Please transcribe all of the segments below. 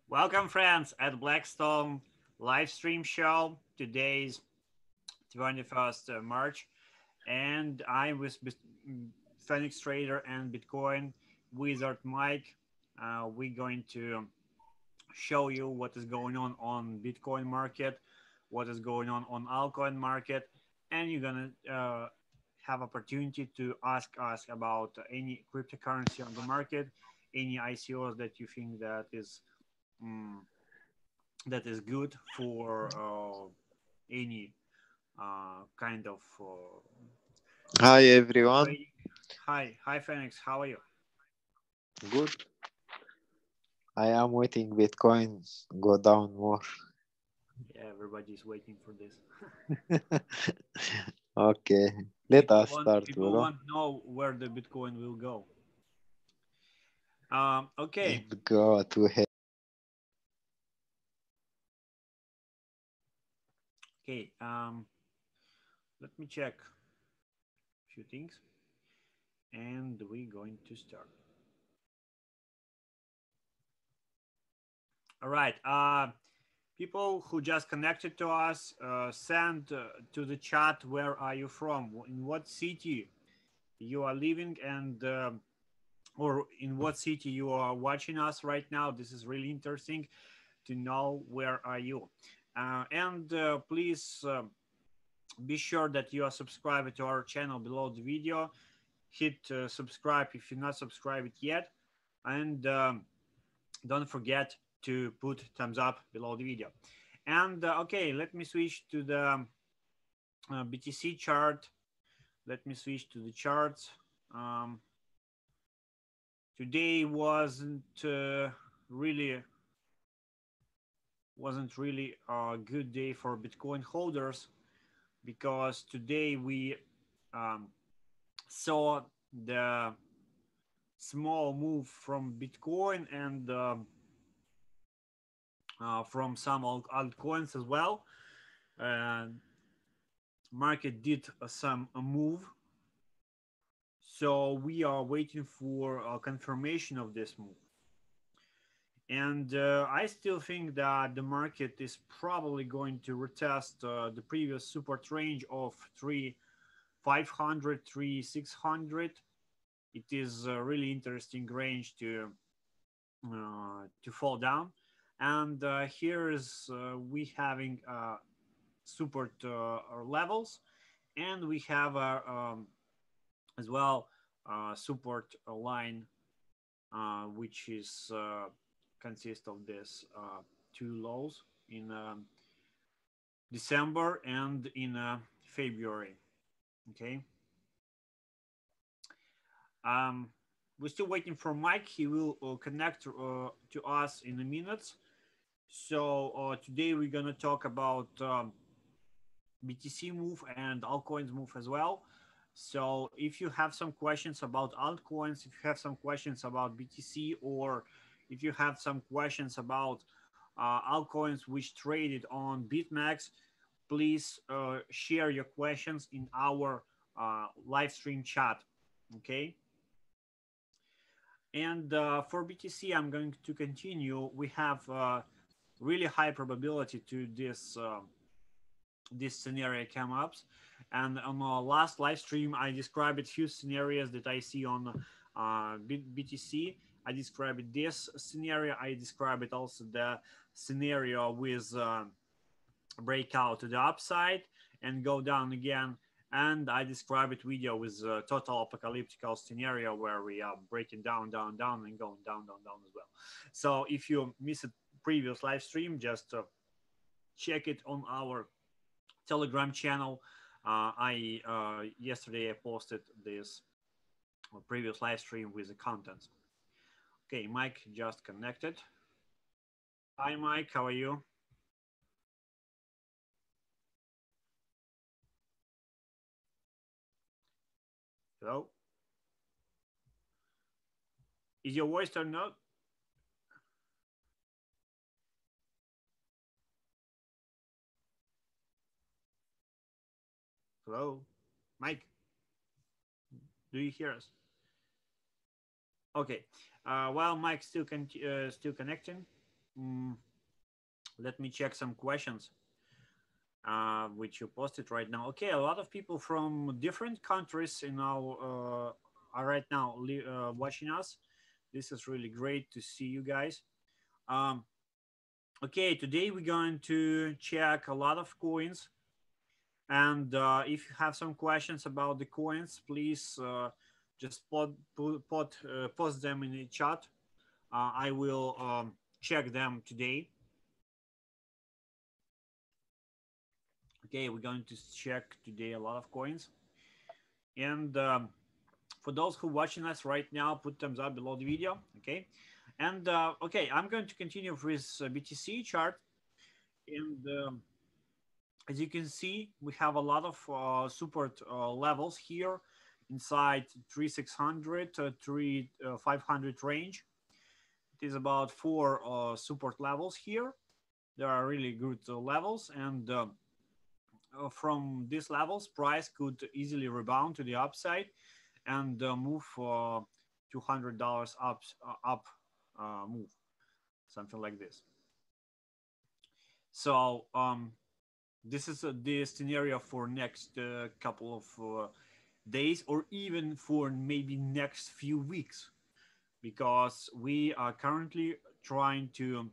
Welcome, friends, at BlackStone live stream show. Today's 21st March, and I'm with Phoenix Trader and Bitcoin Wizard Mike. We're going to show you what is going on Bitcoin market, what is going on altcoin market, and you're gonna have opportunity to ask us about any cryptocurrency on the market, any ICOs that you think that is good for any kind of Hi everyone. trading. Hi Phoenix, how are you? Good. I am waiting Bitcoin go down more. Yeah, everybody's waiting for this. Okay, let us start. People want to know where the Bitcoin will go. Okay. Let's go to hell. Okay. Let me check a few things, and we're going to start. All right. People who just connected to us, send to the chat where are you from, in what city you are living, and or in what city you are watching us right now. This is really interesting to know where are you. And please be sure that you are subscribed to our channel below the video. Hit subscribe if you're not subscribed yet, and don't forget to put thumbs up below the video. And okay, let me switch to the BTC chart. Let me switch to the charts. Today wasn't really a good day for Bitcoin holders, because today we saw the small move from Bitcoin and from some altcoins as well. Market did some move, so we are waiting for a confirmation of this move. And I still think that the market is probably going to retest the previous support range of 3,500, 3,600. It is a really interesting range to fall down. And here is we having support levels, and we have as well support line, which is consists of this two lows in December and in February. Okay. We're still waiting for Mike. He will connect to us in a minute. So today we're gonna talk about BTC move and altcoins move as well. So if you have some questions about altcoins, if you have some questions about BTC, or if you have some questions about altcoins which traded on BitMEX, please share your questions in our live stream chat. Okay. And for BTC, I'm going to continue. We have really high probability to this this scenario come up. And on our last live stream, I described a few scenarios that I see on BTC. I described this scenario. I described also the scenario with breakout to the upside and go down again. And I described video with a total apocalyptic scenario where we are breaking down, and going down as well. So if you missed a previous live stream, just check it on our Telegram channel. Yesterday I posted this previous live stream with the contents. Okay, Mike just connected. Hi, Mike. How are you? Hello? Is your voice turned on? Hello, Mike. Do you hear us? Okay. While Mike's still connecting, let me check some questions which you posted right now. Okay, a lot of people from different countries are right now watching us. This is really great to see you guys. Okay, today we're going to check a lot of coins. And if you have some questions about the coins, please just post them in the chat. I will check them today. Okay, we're going to check today a lot of coins. And for those who are watching us right now, put thumbs up below the video. Okay. And okay, I'm going to continue with BTC chart. And as you can see, we have a lot of support levels here inside 3600 to 3500 range. It is about 4 support levels here. There are really good levels, and from these levels, price could easily rebound to the upside and move $200 up move, something like this. So this is the scenario for next couple of days, or even for maybe next few weeks, because we are currently trying to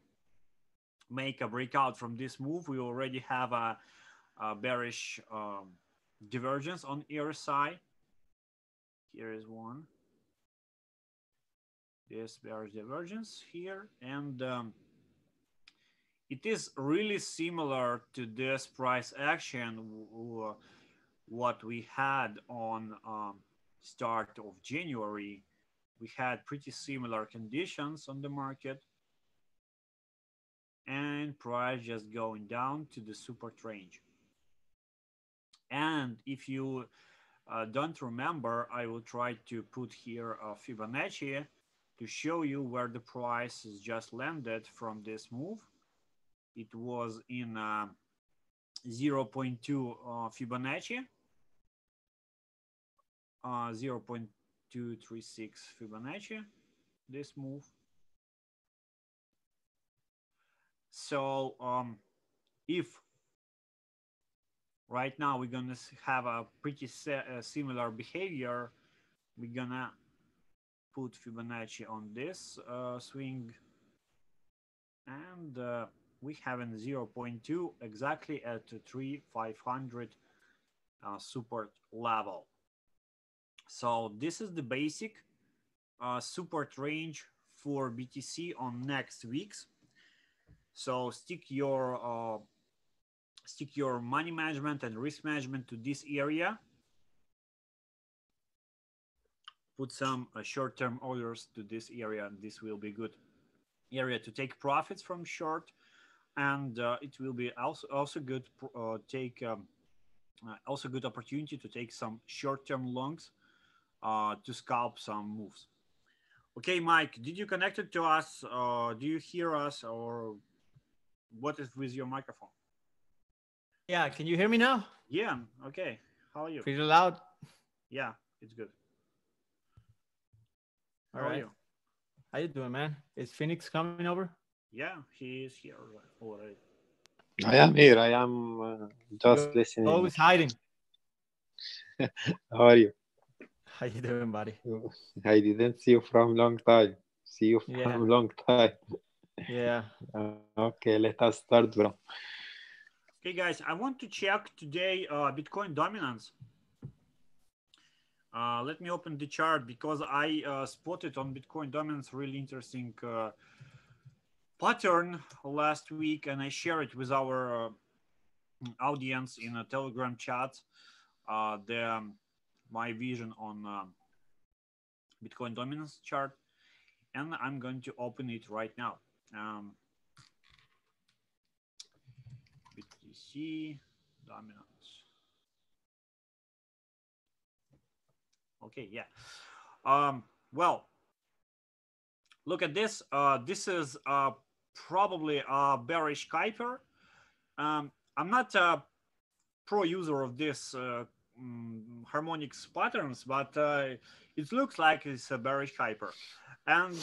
make a breakout from this move. We already have a bearish divergence on RSI. Here is one. This bearish divergence here, and it is really similar to this price action what we had on start of January. We had pretty similar conditions on the market, and price just going down to the support range. And if you don't remember, I will try to put here a Fibonacci to show you where the price is just landed from this move. It was in 0.2 Fibonacci, 0.236 Fibonacci, this move. So if right now we're gonna have a pretty similar behavior, we're gonna put Fibonacci on this swing, and we have in 0.2 exactly at 3,500 support level. So this is the basic support range for BTC on next weeks. So stick your money management and risk management to this area. Put some short-term orders to this area, and this will be good area to take profits from short, and it will be also good also good opportunity to take some short-term longs to scalp some moves. Okay, Mike, did you connect it to us? Do you hear us, or what is with your microphone? Yeah, can you hear me now? Yeah, okay. How are you? Pretty loud. Yeah, it's good. All right. How you doing, man? Is Phoenix coming over? Yeah, he is here already. I am here. I am just listening. Always hiding. How are you? How you doing, buddy? I didn't see you from long time. See you from long time. Yeah. Okay, let us start, bro. Okay, guys, I want to check today Bitcoin dominance. Let me open the chart, because I spotted on Bitcoin dominance really interesting pattern last week, and I share it with our audience in a Telegram chat. My vision on Bitcoin dominance chart, and I'm going to open it right now. BTC dominance. Okay, yeah. Well, look at this. This is probably a bearish Kuiper. I'm not a pro user of this harmonic patterns, but it looks like it's a bearish hyper. And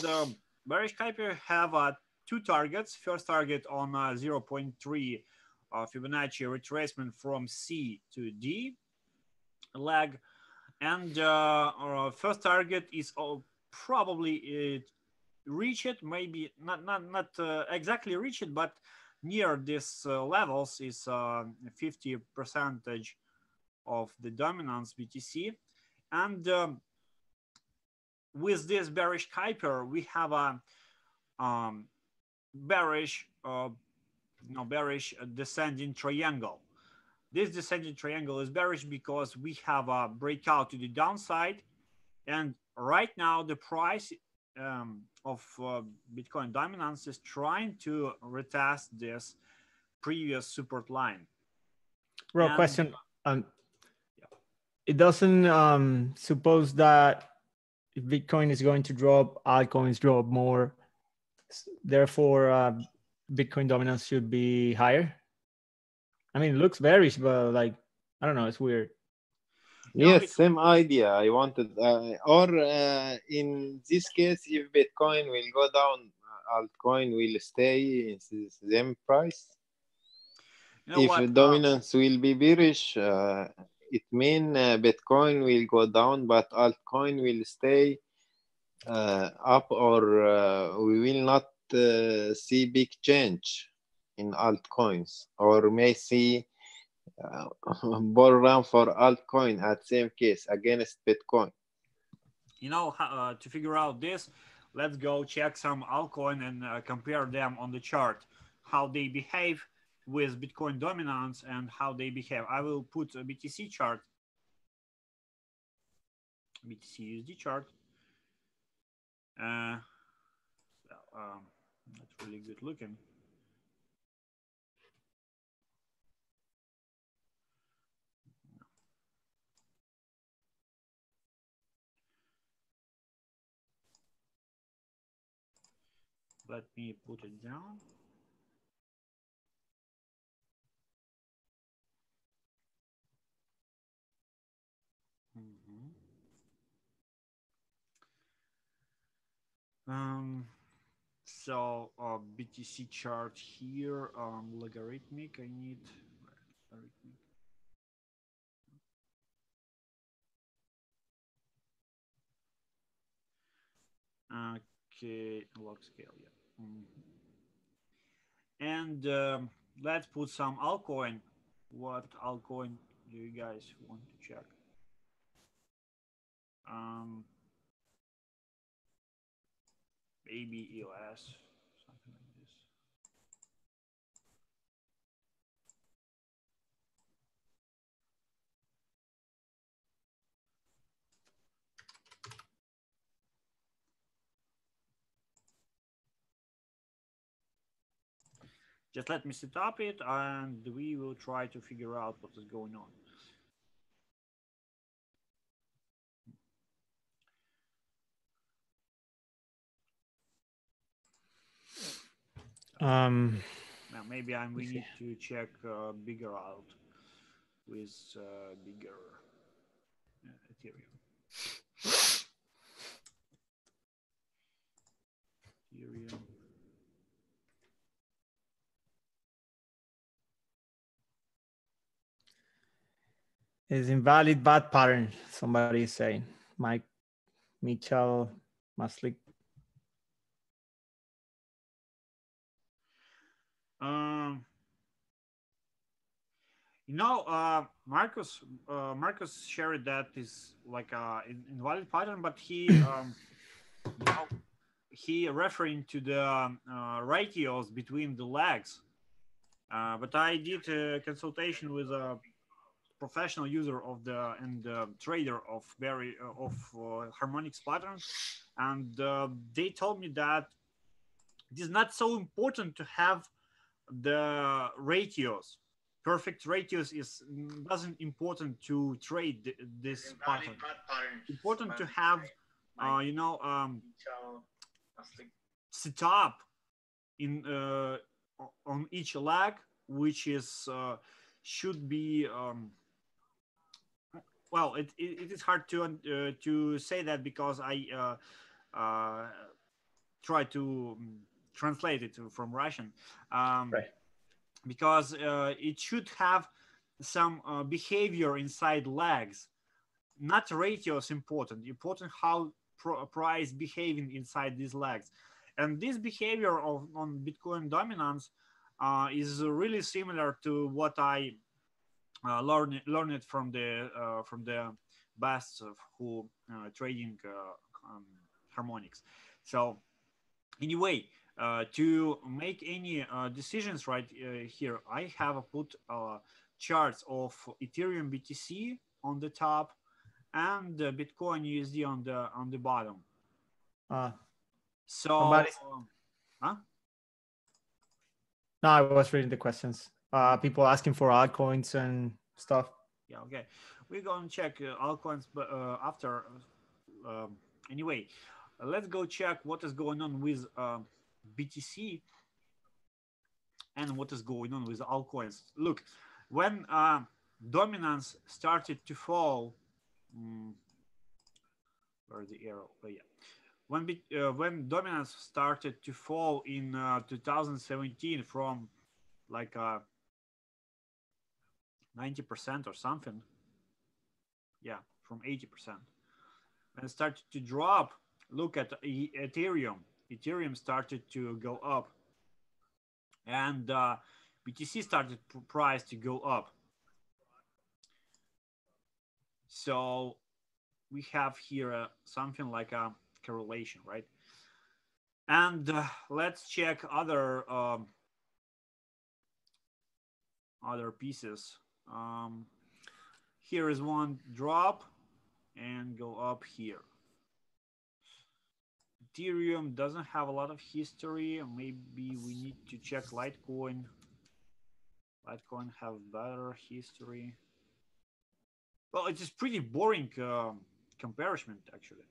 bearish hyper have two targets. First target on 0.3 Fibonacci retracement from C to D leg, and our first target is probably reach it, maybe not exactly reach it, but near this levels is 50% of the dominance BTC. And with this bearish hyper, we have a bearish descending triangle. This descending triangle is bearish because we have a breakout to the downside, and right now the price of Bitcoin dominance is trying to retest this previous support line. Real question. It doesn't suppose that if Bitcoin is going to drop, altcoins drop more. Therefore, Bitcoin dominance should be higher. I mean, it looks bearish, but like, I don't know, it's weird. Yes, same idea. I wanted, in this case, if Bitcoin will go down, altcoin will stay in the same price. If dominance will be bearish, it means Bitcoin will go down, but altcoin will stay up, or we will not see big change in altcoins, or may see bull run for altcoin at same case against Bitcoin. To figure out this, let's go check some altcoin and compare them on the chart, how they behave with Bitcoin dominance and how they behave. I will put a BTC chart, BTC USD chart. Not really good looking. Let me put it down. So BTC chart here, logarithmic. I need logarithmic. Okay, log scale, yeah. And let's put some altcoin. What altcoin do you guys want to check? Maybe EOS, something like this. Just let me set up it, and we will try to figure out what is going on. Now maybe we need to check bigger alt with bigger Ethereum. Is invalid bad pattern, somebody is saying. Mike Mitchell Maslik. Marcus shared that is like an invalid pattern, but he he referring to the ratios between the legs. But I did a consultation with a professional user of trader of harmonics patterns, and they told me that it is not so important to have the ratios. Perfect ratios doesn't important to trade this pattern. Important to have set up in on each leg, which is should be well, it is hard to say that because I try to translate it from Russian, Right. because it should have some behavior inside lags. Not ratios important how price behaving inside these lags, and this behavior of on Bitcoin dominance is really similar to what I learned from the best of who trading harmonics. So anyway, to make any decisions right here, I have put charts of Ethereum BTC on the top and Bitcoin USD on the bottom. So, huh? No, I was reading the questions. People asking for altcoins and stuff. Yeah, okay. We're gonna check altcoins, but after. Anyway, let's go check what is going on with BTC and what is going on with altcoins. Look, when dominance started to fall, where's the arrow? Oh yeah. When dominance started to fall in 2017 from like 90% or something, yeah, from 80%, and it started to drop, look at Ethereum. Ethereum started to go up, and BTC started price to go up. So we have here something like a correlation, right? And let's check other pieces. Here is one drop and go up here. Ethereum doesn't have a lot of history. Maybe we need to check Litecoin. Litecoin have better history. Well, it is pretty boring comparison, actually.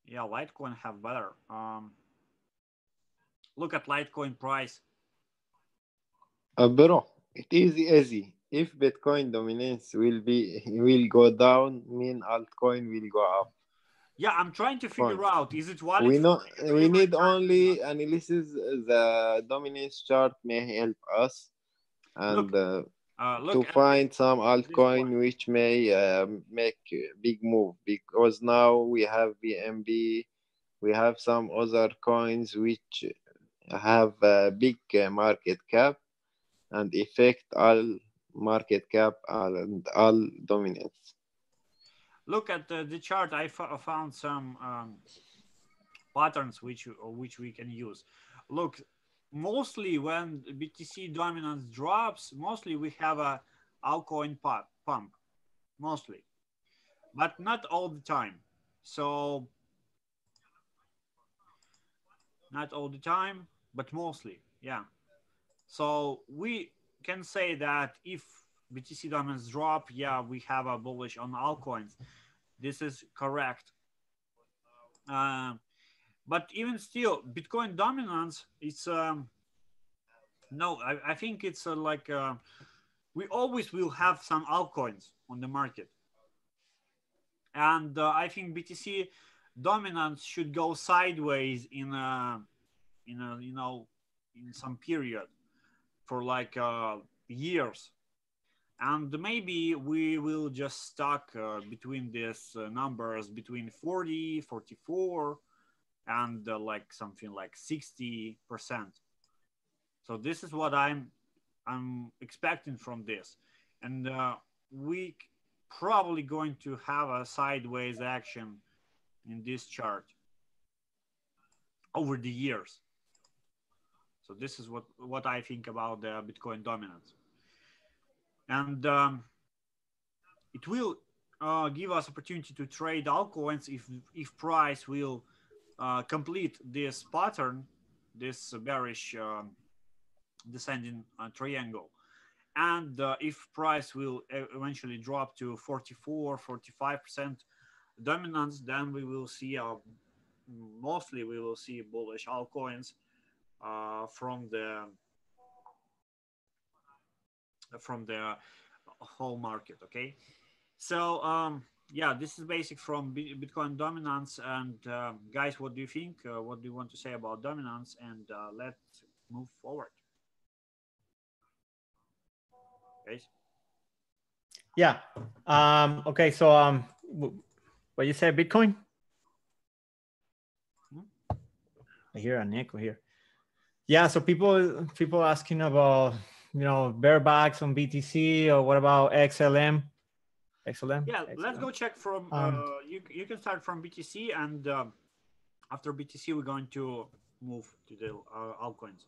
Yeah, Litecoin have better. Look at Litecoin price. Bro, it is easy. If Bitcoin dominance will go down, mean altcoin will go up. Yeah, I'm trying to figure out, is it valid? We need only analysis. The dominance chart may help us, and to find some altcoin which may make a big move, because now we have BNB, we have some other coins which have a big market cap and affect all market cap and all dominance. Look at the chart. I found some patterns which we can use. Look, mostly when BTC dominance drops, mostly we have a altcoin pump, mostly, but not all the time. So not all the time, but mostly, yeah. So we can say that if BTC dominance drop, yeah, we have a bullish on altcoins. This is correct. But even still, Bitcoin dominance, it's no, I think it's like we always will have some altcoins on the market, and I think BTC dominance should go sideways in some period for like years, and maybe we will just stuck between these numbers between 40, 44, and like something like 60%. So this is what I'm expecting from this, and we probably going to have a sideways action in this chart over the years. So this is what I think about the Bitcoin dominance, and it will give us opportunity to trade altcoins if price will complete this pattern, this bearish descending triangle, and if price will eventually drop to 44-45% dominance, then we will see mostly we will see bullish altcoins from from the whole market. Okay, so yeah, this is basic from Bitcoin dominance. And guys, what do you think? What do you want to say about dominance? And let's move forward, guys. Yeah. Okay. So what you said, Bitcoin? I hear an echo here. Yeah. So people asking about barebacks on BTC, or what about XLM? XLM. Yeah, XLM. let's go check from. You can start from BTC, and after BTC, we're going to move to the altcoins.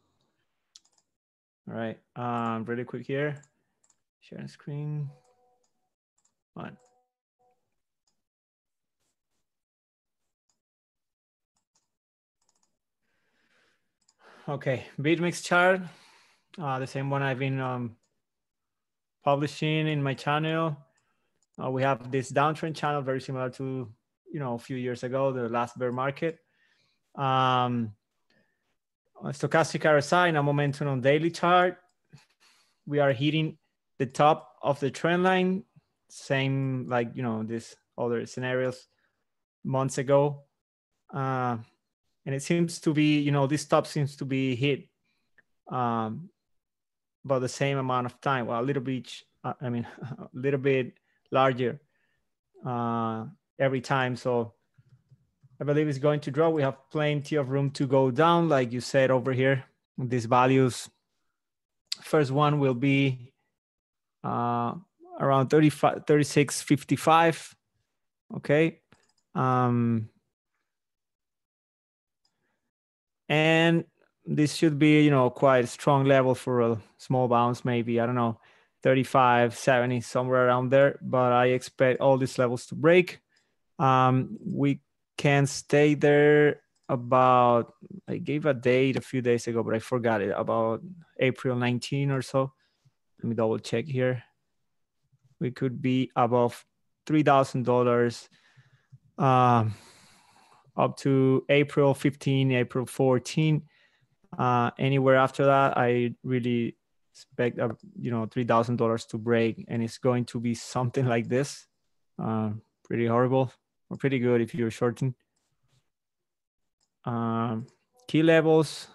All right. Really quick here. Sharing screen. One. Okay, BitMEX chart, the same one I've been publishing in my channel. We have this downtrend channel, very similar to a few years ago, the last bear market. Stochastic RSI, now momentum on daily chart. We are hitting the top of the trend line, same like these other scenarios months ago. And it seems to be, this top seems to be hit about the same amount of time. Well, a little bit, a little bit larger every time. So I believe it's going to drop. We have plenty of room to go down, like you said over here. These values, first one will be around 36.55. Okay. And this should be, quite a strong level for a small bounce, maybe, I don't know, 35.70, somewhere around there. But I expect all these levels to break. We can stay there about, I gave a date a few days ago, but I forgot it, about April 19 or so. Let me double check here. We could be above $3,000 up to April 15, April 14. Anywhere after that, I really expect $3,000 to break, and it's going to be something like this. Pretty horrible, or pretty good if you're shorting. Key levels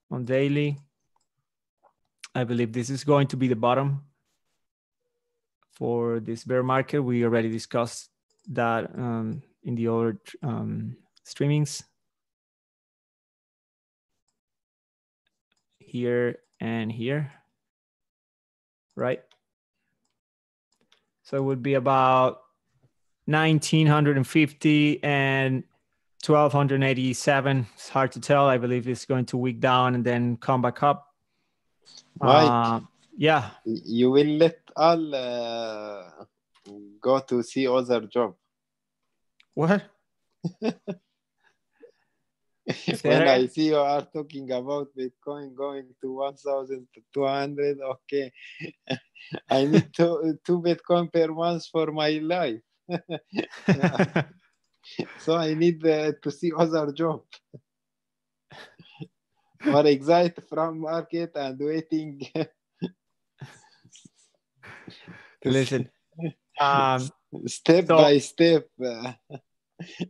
on daily. I believe this is going to be the bottom for this bear market. We already discussed that in the other streamings. Here and here, right? So it would be about 1,950 and 1,287. It's hard to tell. I believe it's going to weak down and then come back up. Mike, yeah. You will let all go to see other job. What? When I see you are talking about Bitcoin going to 1,200, okay. I need two Bitcoin per month for my life. So I need to see other job. Or exit from market and waiting. Listen. Step by step.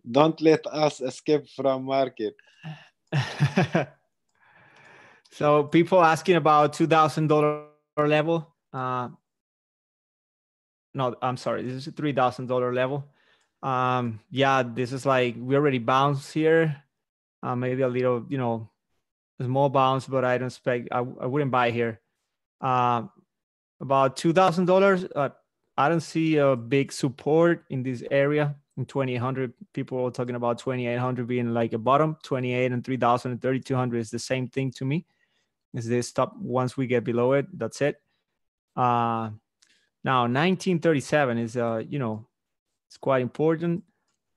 Don't let us escape from market. So people asking about $2,000 level. No, I'm sorry. This is a $3,000 level. Yeah, this is like we already bounced here. Maybe a little, a small bounce, but I don't expect. I wouldn't buy here. About $2,000. I don't see a big support in this area. In 2,800, people are talking about 2,800 being like a bottom. 28 and 3,000 and 3,200 is the same thing to me. Is this stop once we get below it? That's it. Now 1937 is it's quite important,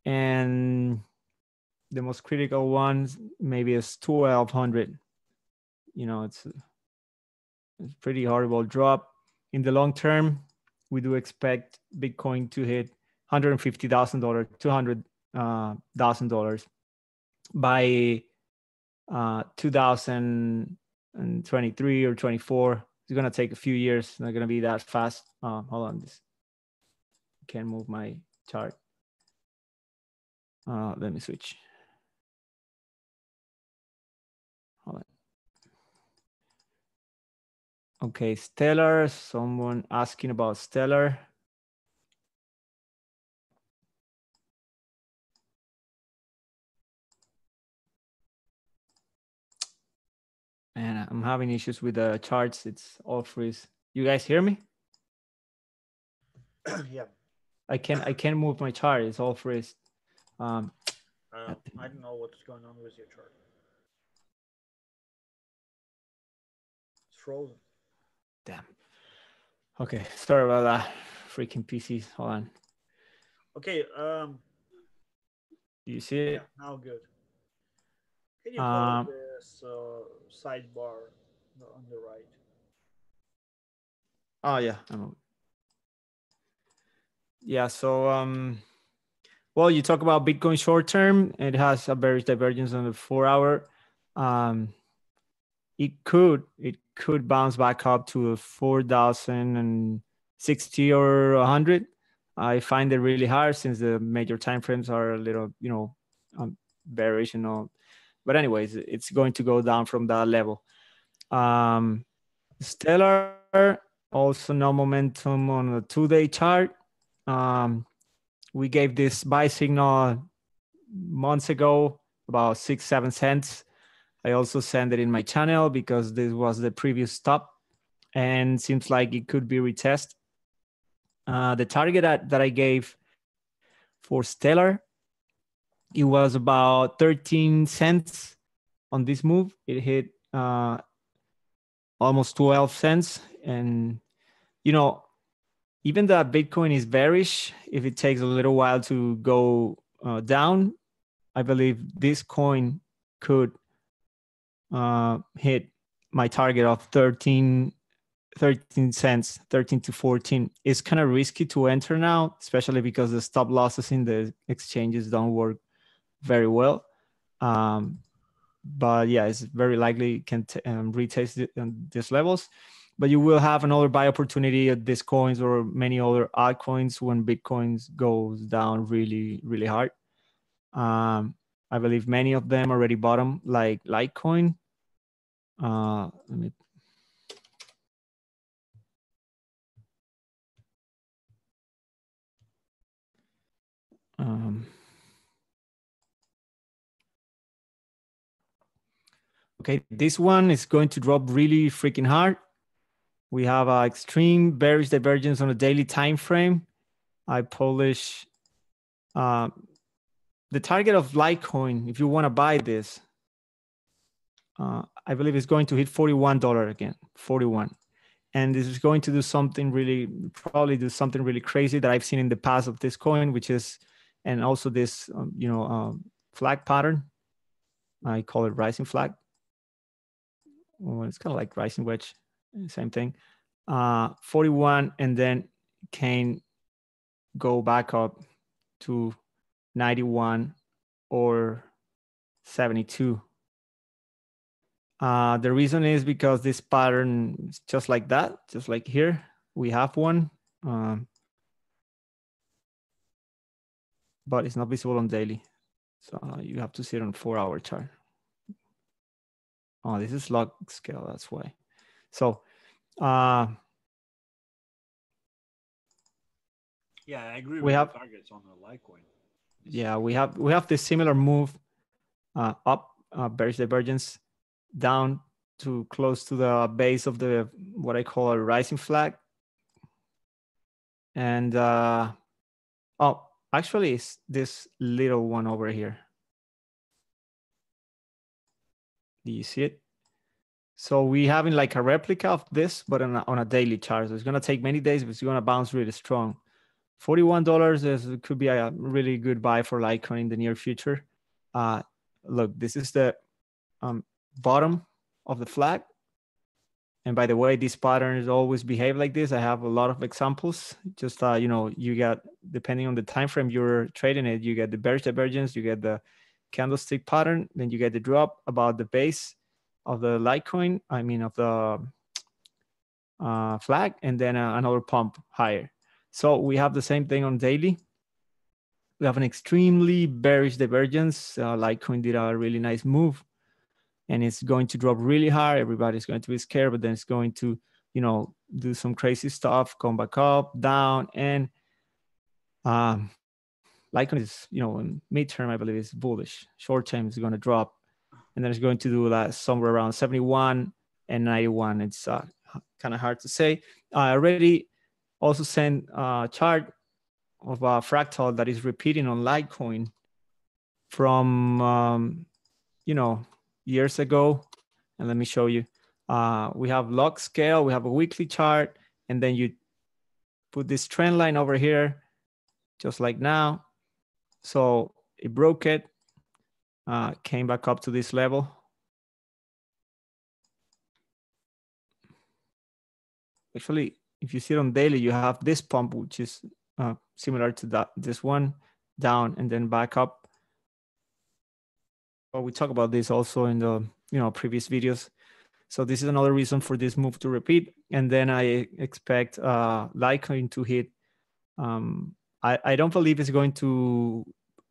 and the most critical ones maybe is 1,200. It's a pretty horrible drop. In the long term, we do expect Bitcoin to hit $150,000, $200,000 by 2023 or 24, It's gonna take a few years. It's not gonna be that fast. Hold on, this can't move my chart. Let me switch. Hold on. Okay, Stellar. Someone asking about Stellar. And I'm having issues with the charts. It's all freeze. You guys hear me? Yeah. I can't move my chart. It's all freeze. I don't know what's going on with your chart. It's frozen. Damn. Okay, sorry about that. Freaking PCs. Hold on. Okay. Do you see it? Yeah, now good. Can you close this sidebar on the right? Oh yeah. Yeah. So well, you talk about Bitcoin short term. It has a bearish divergence on the 4-hour. It could bounce back up to 4,060 or 100. I find it really hard since the major time frames are a little, bearish and all. But anyways, it's going to go down from that level. Stellar, also no momentum on the 2-day chart. We gave this buy signal months ago, about 6-7 cents. I also sent it in my channel because this was the previous stop and seems like it could be retest. The target that I gave for Stellar, it was about 13 cents on this move. It hit almost 12 cents. And, even that Bitcoin is bearish, if it takes a little while to go down, I believe this coin could hit my target of 13 cents, 13 to 14. It's kind of risky to enter now, especially because the stop losses in the exchanges don't work very well. But yeah, it's very likely it can retest these levels. But you will have another buy opportunity at these coins or many other altcoins when Bitcoin goes down really, really hard. I believe many of them already bottom, like Litecoin. Let me. Okay, this one is going to drop really freaking hard. We have an extreme bearish divergence on a daily time frame. I publish the target of Litecoin. If you want to buy this, I believe it's going to hit $41 again, 41. And this is going to do something probably do something really crazy that I've seen in the past of this coin, which is, and also this, flag pattern. I call it rising flag. Well, it's kind of like rising wedge, same thing. 41, and then can go back up to 91 or 72. The reason is because this pattern is just like that, just like here, we have one, but it's not visible on daily. So you have to see it on 4-hour chart. Oh, this is log scale, that's why. So, yeah, I agree with the targets on the Litecoin. Yeah, we have this similar move up, bearish divergence, down to close to the base of the what I call a rising flag. And actually it's this little one over here. Do you see it? So we having like a replica of this, but on a daily chart. So it's gonna take many days, but it's gonna bounce really strong. $41 could be a really good buy for Litecoin in the near future. Look, this is the bottom of the flag. And by the way, these patterns always behave like this. I have a lot of examples. Just you get, depending on the time frame you're trading it, you get the bearish divergence, you get the candlestick pattern, then you get the drop about the base of the Litecoin. I mean, of the flag, and then another pump higher. So we have the same thing on daily. We have an extremely bearish divergence. Litecoin did a really nice move, and it's going to drop really hard. Everybody's going to be scared, but then it's going to, you know, do some crazy stuff, come back up, down, and Litecoin is, you know, in midterm, I believe is bullish. Short term is going to drop, and then it's going to do that somewhere around 71 and 91. It's kind of hard to say. I already also sent a chart of a fractal that is repeating on Litecoin from, you know, years ago. And let me show you. We have log scale, we have a weekly chart, and then you put this trend line over here, just like now. So it broke it, came back up to this level. Actually, if you see it on daily, you have this pump, which is similar to that, this one, down and then back up. Well, we talk about this also in the, you know, previous videos. So this is another reason for this move to repeat. And then I expect Litecoin to hit. I don't believe it's going to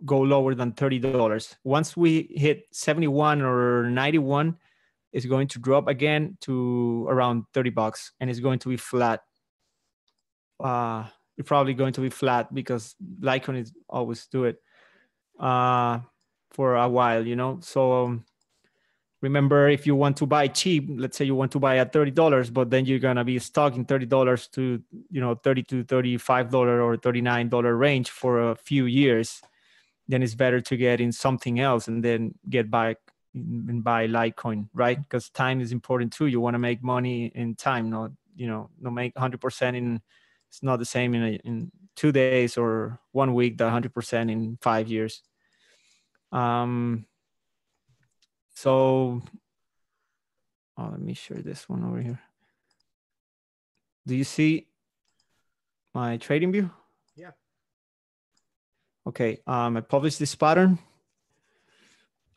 go lower than $30. Once we hit 71 or 91, it's going to drop again to around $30, and it's going to be flat. It's probably going to be flat because Litecoin is always do it for a while, you know. So remember, if you want to buy cheap, let's say you want to buy at $30, but then you're gonna be stuck in $30 to, you know, $30 to $35 or $39 range for a few years, then it's better to get in something else and then get back and buy Litecoin, right? Because time is important too. You want to make money in time, not, you know, not make 100% in. It's not the same in 2 days or 1 week, the 100% in 5 years. So let me share this one over here. Do you see my trading view? Yeah. Okay. I published this pattern.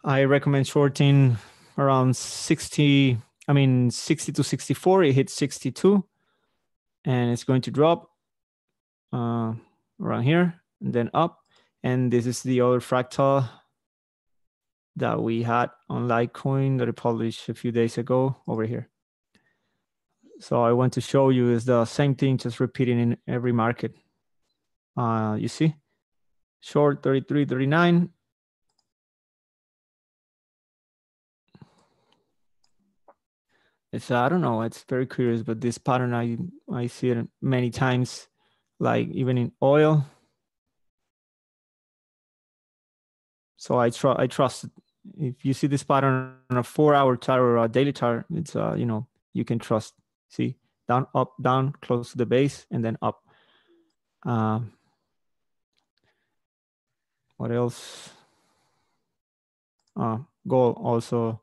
I recommend shorting around 60 to 64. It hit 62, and it's going to drop around here and then up. And this is the other fractal that we had on Litecoin that I published a few days ago over here. So I want to show you is the same thing, just repeating in every market. You see, short 33, 39. It's, I don't know, it's very curious, but this pattern, I see it many times, like even in oil. So I trust it. If you see this pattern on a 4-hour chart or a daily chart, it's, you know, you can trust. See, down, up, down, close to the base, and then up. What else? Gold also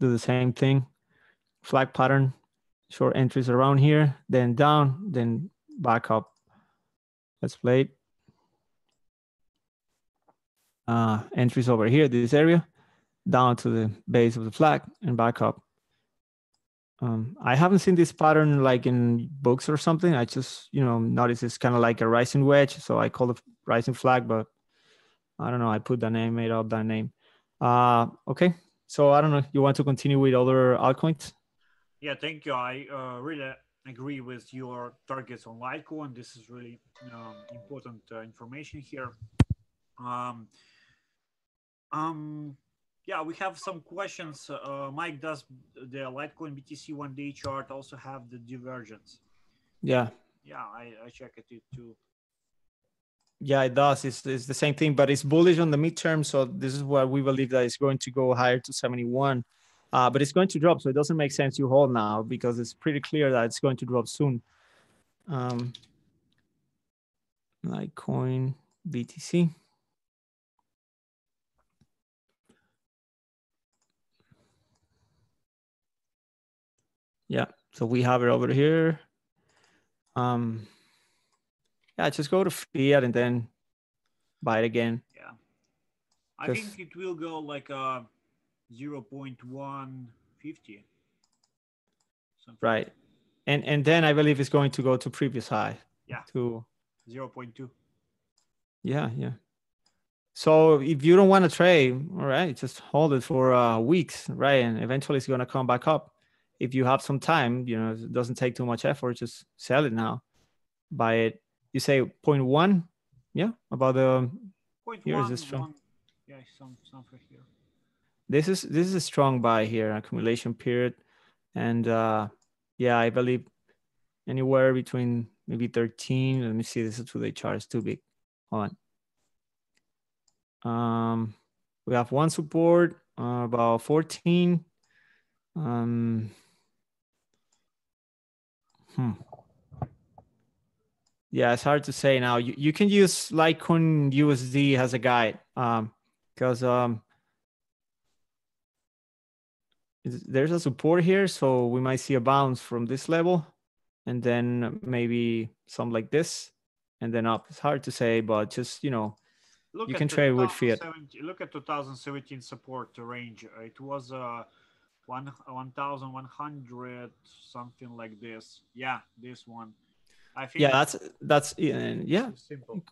do the same thing. Flag pattern, short entries around here, then down, then back up. Let's play it. Entries over here, this area, down to the base of the flag and back up. I haven't seen this pattern like in books or something. I just, you know, noticed it's kind of like a rising wedge. So I call it rising flag, but I don't know. I put that name, made up that name. Okay. So I don't know. You want to continue with other altcoins? Yeah, thank you. I really agree with your targets on Litecoin. This is really important information here. Yeah, we have some questions. Mike, does the Litecoin BTC 1-day chart also have the divergence? Yeah. Yeah, I checked it too. Yeah, it does. It's the same thing, but it's bullish on the midterm. So this is why we believe that it's going to go higher to 71. But it's going to drop. So it doesn't make sense you hold now because it's pretty clear that it's going to drop soon. Litecoin BTC. Yeah, so we have it over here. Yeah, just go to fiat and then buy it again. Yeah, I think it will go like 0.150. Right. And then I believe it's going to go to previous high. Yeah. To 0.2. Yeah, yeah. So if you don't want to trade, all right, just hold it for weeks, right? And eventually it's going to come back up. If you have some time, you know, it doesn't take too much effort, just sell it now. Buy it. You say 0.1? Yeah, about the 0.1, here is a strong. Yeah, something here. This is a strong buy here, accumulation period. And yeah, I believe anywhere between maybe 13. Let me see, this is a 2-day chart, it's too big. Hold on. We have one support about 14. Yeah, it's hard to say now. You can use Litecoin USD as a guide because there's a support here, so we might see a bounce from this level and then maybe something like this and then up. It's hard to say, but just, you know, you can trade with fiat. Look at 2017 support range. It was 1,100, something like this. Yeah, this one. I think. Yeah, that's yeah. Simple.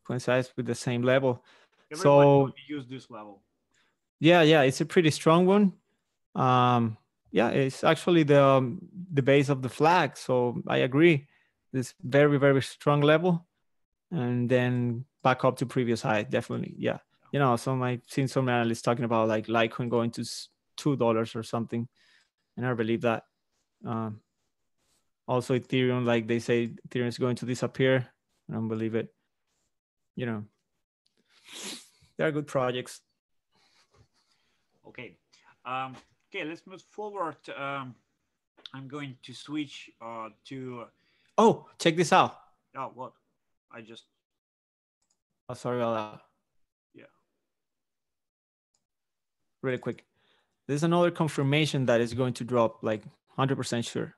Coincides with the same level. Everybody use this level. Yeah, it's a pretty strong one. Yeah, it's actually the base of the flag. So I agree. This very, very strong level. And then back up to previous high, definitely. Yeah. You know, I've seen some analysts talking about like Litecoin going to $2 or something. I never believe that. Also Ethereum, like they say Ethereum is going to disappear. I don't believe it. You know, they are good projects. Okay. Okay, let's move forward. I'm going to switch to. Oh, check this out. Oh, what? I just. Oh, sorry about that. Yeah. Really quick. There's another confirmation that is going to drop, like 100% sure.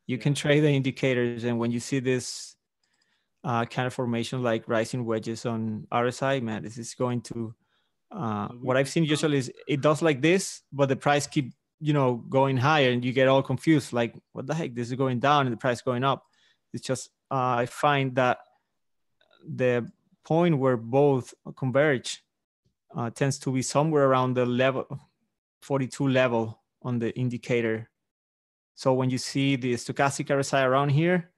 You can trade the indicators, and when you see this kind of formation like rising wedges on RSI, man, this is going to. What I've seen usually is it does like this, but the price keep, you know, going higher, and you get all confused. Like, what the heck? This is going down, and the price going up. It's just I find that the point where both converge tends to be somewhere around the level 42 level on the indicator. So when you see the stochastic RSI around here,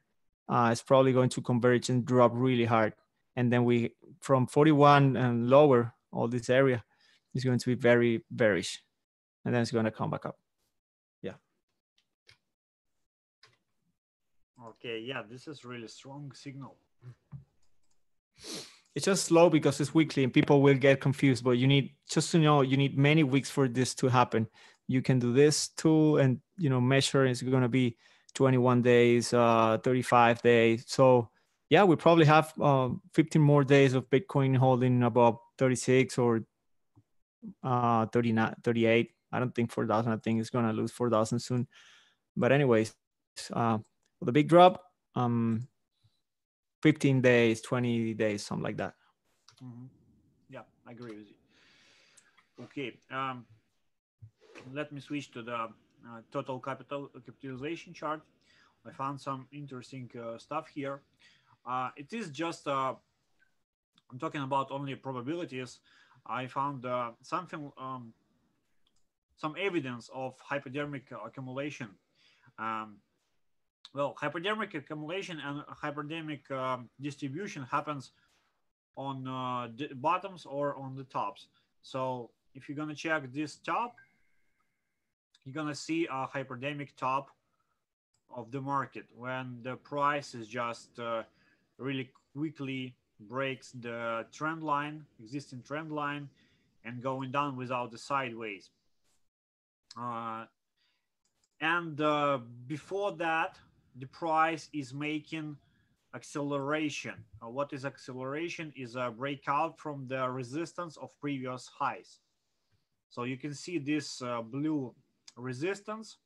it's probably going to converge and drop really hard. And then we, from 41 and lower, all this area is going to be very bearish. And then it's going to come back up. Yeah. Okay, yeah, this is really strong signal. It's just slow because it's weekly and people will get confused, but you need, just to know, you need many weeks for this to happen. You can do this too and, you know, measure it's going to be 21 days, 35 days. So yeah, we probably have 15 more days of Bitcoin holding above 36 or 39, 38. I don't think 4,000. I think it's going to lose 4,000 soon. But anyways, the big drop, 15 days, 20 days, something like that. Mm-hmm. Yeah, I agree with you. Okay, let me switch to the total capitalization chart. I found some interesting stuff here. It is just, I'm talking about only probabilities. I found something, some evidence of hypodermic accumulation. Well, hypodermic accumulation and hypodermic distribution happens on the bottoms or on the tops. So if you're gonna check this top, you're gonna see a hypodermic top of the market when the price is just really quickly breaks the trend line, existing trend line, and going down without the sideways. And before that, the price is making acceleration. What is acceleration? Is a breakout from the resistance of previous highs. So you can see this blue resistance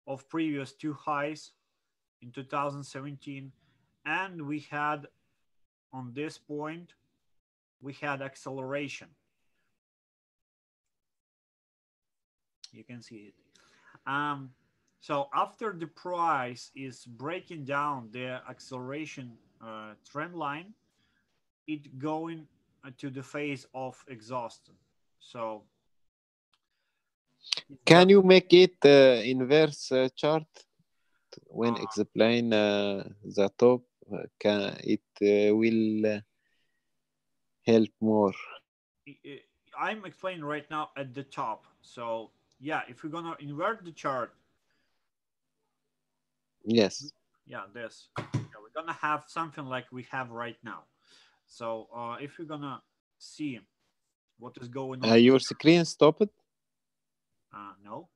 of previous two highs in 2017, and we had on this point we had acceleration. You can see it. So after the price is breaking down the acceleration trend line, it going to the phase of exhaustion. So can you make it inverse chart when explain the top? Can it will help more? I'm explaining right now at the top. So yeah, if we're gonna invert the chart, yes, yeah, this, yeah, we're gonna have something like we have right now. So if we're gonna see what is going on, your screen stopped. no,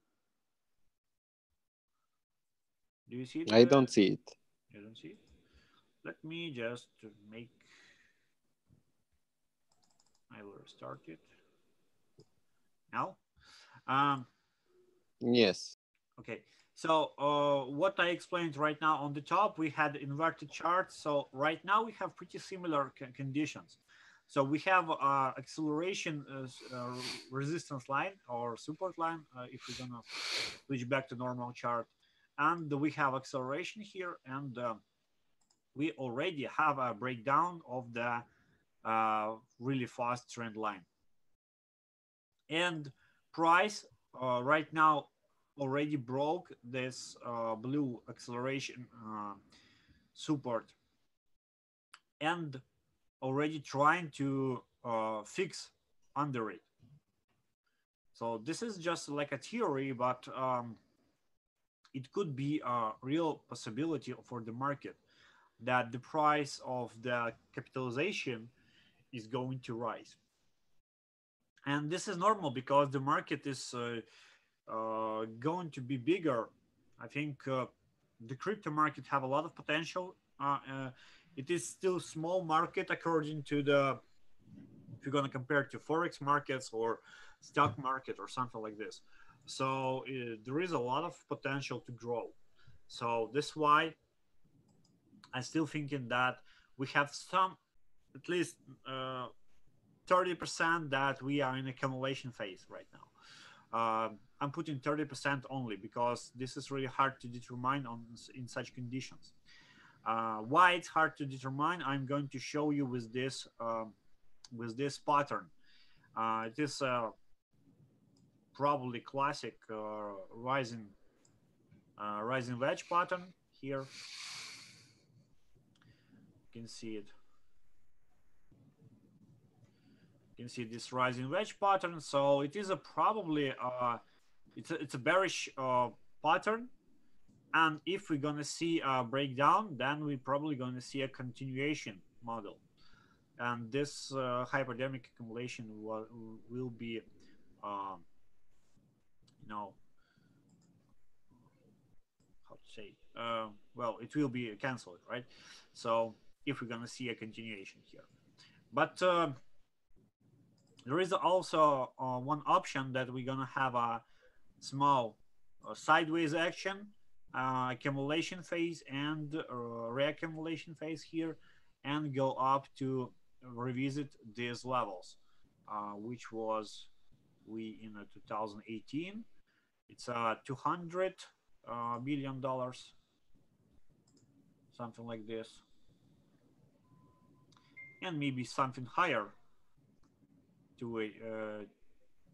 do you see it? I don't see it. You don't see it? Let me just make. I will restart it now. Yes. Okay, so what I explained right now on the top, we had inverted charts. So right now we have pretty similar conditions. So we have acceleration resistance line or support line, if we're gonna switch back to normal chart, and we have acceleration here, and we already have a breakdown of the really fast trend line. And price right now already broke this blue acceleration support and already trying to fix under it. So this is just like a theory, but it could be a real possibility for the market that the price of the capitalization is going to rise. And this is normal because the market is going to be bigger. I think the crypto market have a lot of potential. It is still small market according to the, if you're going to compare to forex markets or stock market or something like this. So there is a lot of potential to grow. So that's why I'm still thinking that we have some, at least 30% that we are in accumulation phase right now. I'm putting 30% only because this is really hard to determine in such conditions. Why it's hard to determine, I'm going to show you with this pattern. It is probably classic rising wedge pattern here. You can see it. You can see this rising wedge pattern. So it is a probably it's a bearish pattern, and if we're gonna see a breakdown, then we're probably gonna see a continuation model, and this hypodermic accumulation will be how to say, well, it will be canceled, right? So if we're gonna see a continuation here, but there is also one option that we're gonna have a small sideways action, accumulation phase and reaccumulation phase here, and go up to revisit these levels, which was we in 2018. It's $200 billion, something like this, and maybe something higher to a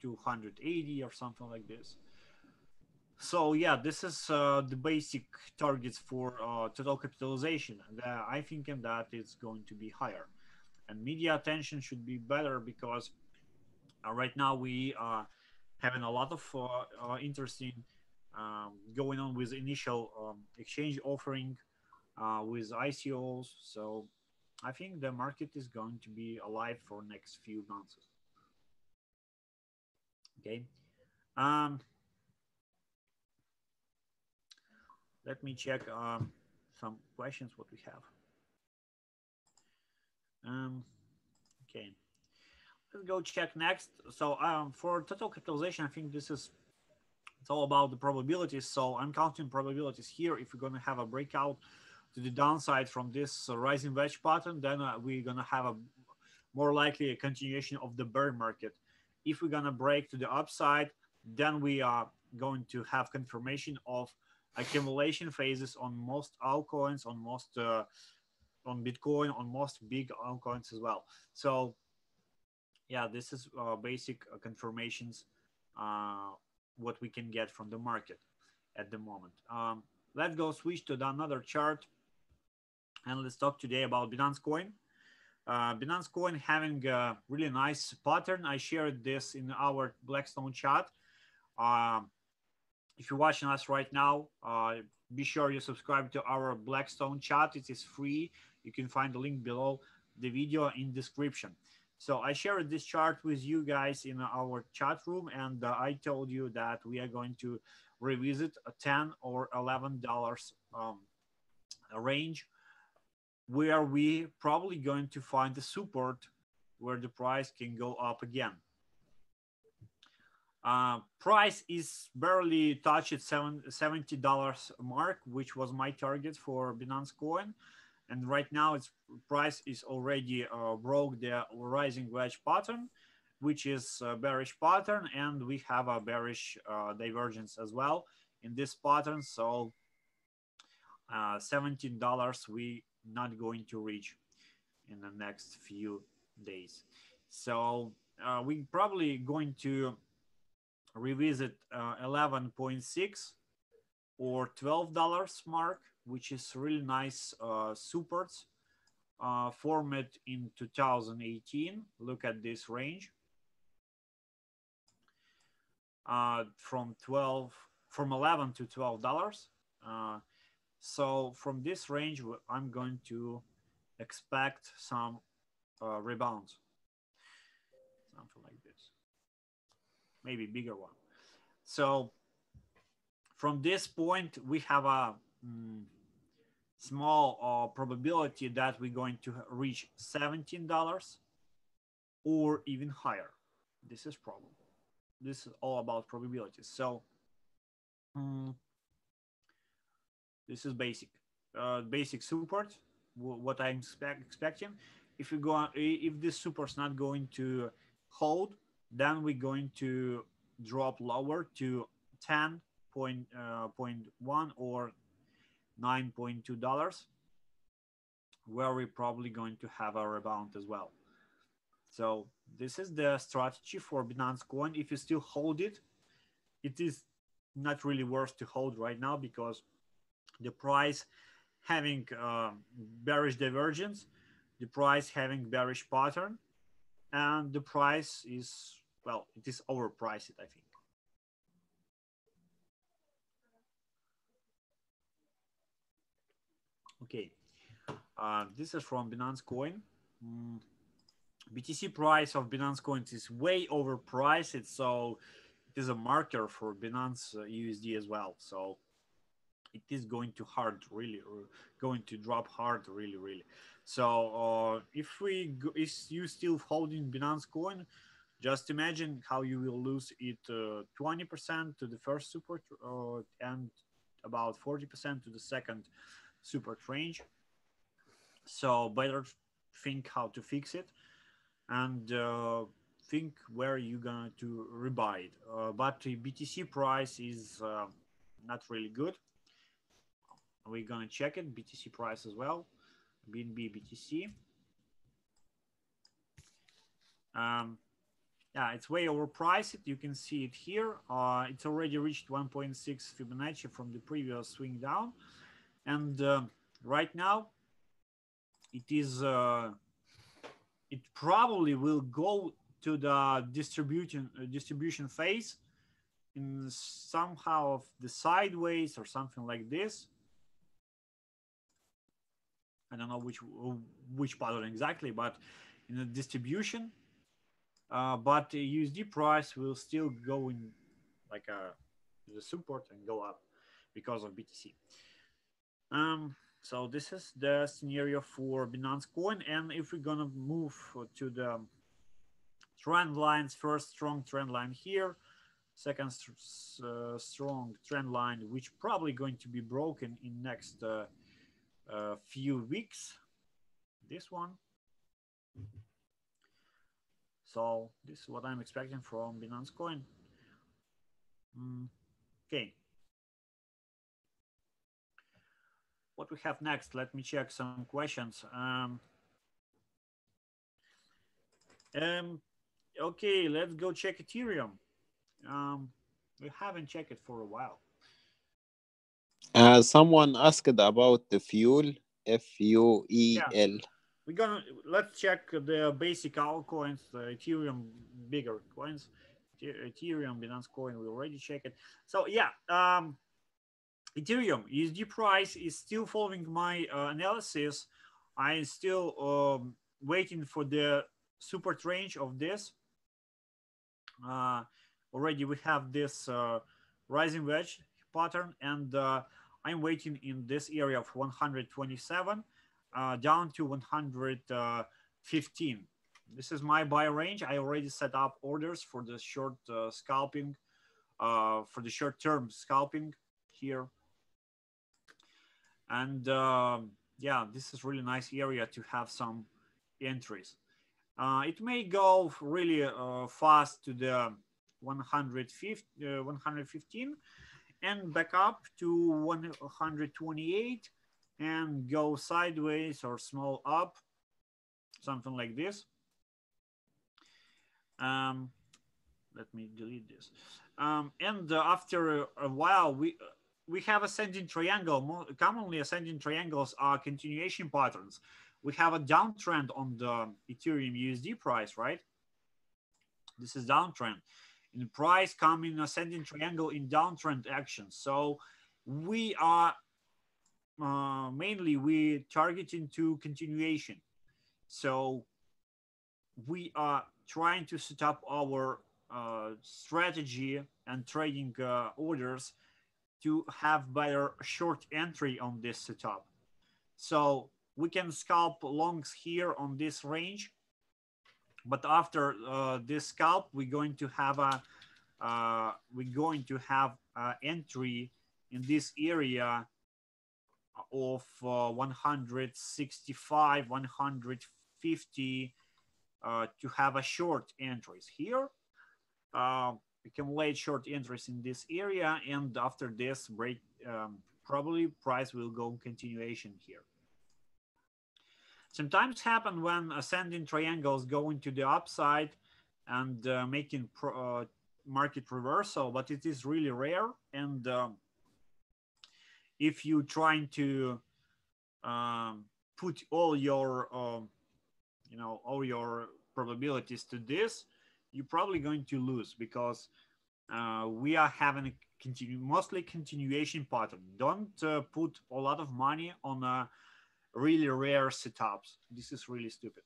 280 or something like this. So yeah, this is the basic targets for total capitalization. I think that it's going to be higher, and media attention should be better because right now we are having a lot of interesting going on with initial exchange offering with ICOs. So I think the market is going to be alive for next few months. Okay. Let me check some questions what we have. Okay, let's go check next. So for total capitalization, I think this is, it's all about the probabilities. So I'm counting probabilities here. If we're going to have a breakout to the downside from this rising wedge pattern, then we're going to have a more likely a continuation of the bear market. If we're going to break to the upside, then we are going to have confirmation of accumulation phases on most altcoins, on most on Bitcoin, on most big altcoins as well. So yeah, this is basic confirmations what we can get from the market at the moment. Let's go switch to another chart, and let's talk today about Binance Coin. Binance Coin having a really nice pattern. I shared this in our BlackStone chat. If you're watching us right now, be sure you subscribe to our BlackStone chat. It is free. You can find the link below the video in description. So I shared this chart with you guys in our chat room, and I told you that we are going to revisit a $10 or $11 range, where we probably going to find the support where the price can go up again. Price is barely touched at $70 mark, which was my target for Binance Coin. And right now its price is already broke the rising wedge pattern, which is a bearish pattern. And we have a bearish divergence as well in this pattern. So $17 we not going to reach in the next few days. So we probably going to revisit 11.6 or $12 mark, which is really nice supports formed in 2018. Look at this range from 11 to $12. So from this range, I'm going to expect some rebounds, something like this, maybe bigger one. So from this point, we have a small probability that we're going to reach $17 or even higher. This is probable. This is all about probabilities. So this is basic support. What I'm expecting. If you go, if this support is not going to hold, then we're going to drop lower to 10.1 or $9.2, where we're probably going to have a rebound as well. So this is the strategy for Binance Coin. If you still hold it, it is not really worth to hold right now, because the price having bearish divergence, the price having bearish pattern, and the price is, well, it is overpriced, I think. Okay, this is from Binance Coin. BTC price of Binance Coins is way overpriced, so it is a marker for Binance USD as well. So it is going to hard, really, going to drop hard, really. So if you still holding Binance Coin, just imagine how you will lose it 20% to the first support and about 40% to the second support range. So better think how to fix it, and think where you're going to rebuy it. But the BTC price is not really good. We're going to check it, BTC price as well, BNB BTC. Yeah, it's way overpriced. You can see it here. It's already reached 1.6 Fibonacci from the previous swing down. And right now, it is it probably will go to the distribution phase in somehow of the sideways or something like this. I don't know which pattern exactly, but in the distribution. But the USD price will still go in like the support and go up because of BTC. So this is the scenario for Binance Coin. And if we're gonna move to the trend lines, first strong trend line here, second strong trend line, which probably going to be broken in next few weeks. This one. So this is what I'm expecting from Binance Coin. Okay. What we have next? Let me check some questions. Okay, let's go check Ethereum. We haven't checked it for a while. Someone asked about the fuel, FUEL. Yeah. Let's check the basic altcoins, the Ethereum bigger coins, Ethereum, Binance Coin. We already checked it. So yeah, Ethereum USD price is still following my analysis. I'm still waiting for the support range of this. Already we have this rising wedge pattern, and I'm waiting in this area of 127 down to 115. This is my buy range. I already set up orders for the short scalping, for the short-term scalping here. And yeah, this is really nice area to have some entries. It may go really fast to the 115 and back up to 128 and go sideways or small up, something like this. Let me delete this. And after a while, we have ascending triangle. Commonly, ascending triangles are continuation patterns. We have a downtrend on the Ethereum USD price, right? This is downtrend. In the price come in ascending triangle in downtrend action. So we are we targeting to continuation. So we are trying to set up our strategy and trading orders to have better short entry on this setup. So we can scalp longs here on this range, but after this scalp, we're going to have entry in this area of 165, 150 to have a short entries here. Accumulate short entries in this area, and after this break, probably price will go continuation here. Sometimes happen when ascending triangles go into the upside and making market reversal, but it is really rare. And if you trying to put all your all your probabilities to this, you're probably going to lose, because we are having a mostly continuation pattern. Don't put a lot of money on a really rare setups. This is really stupid.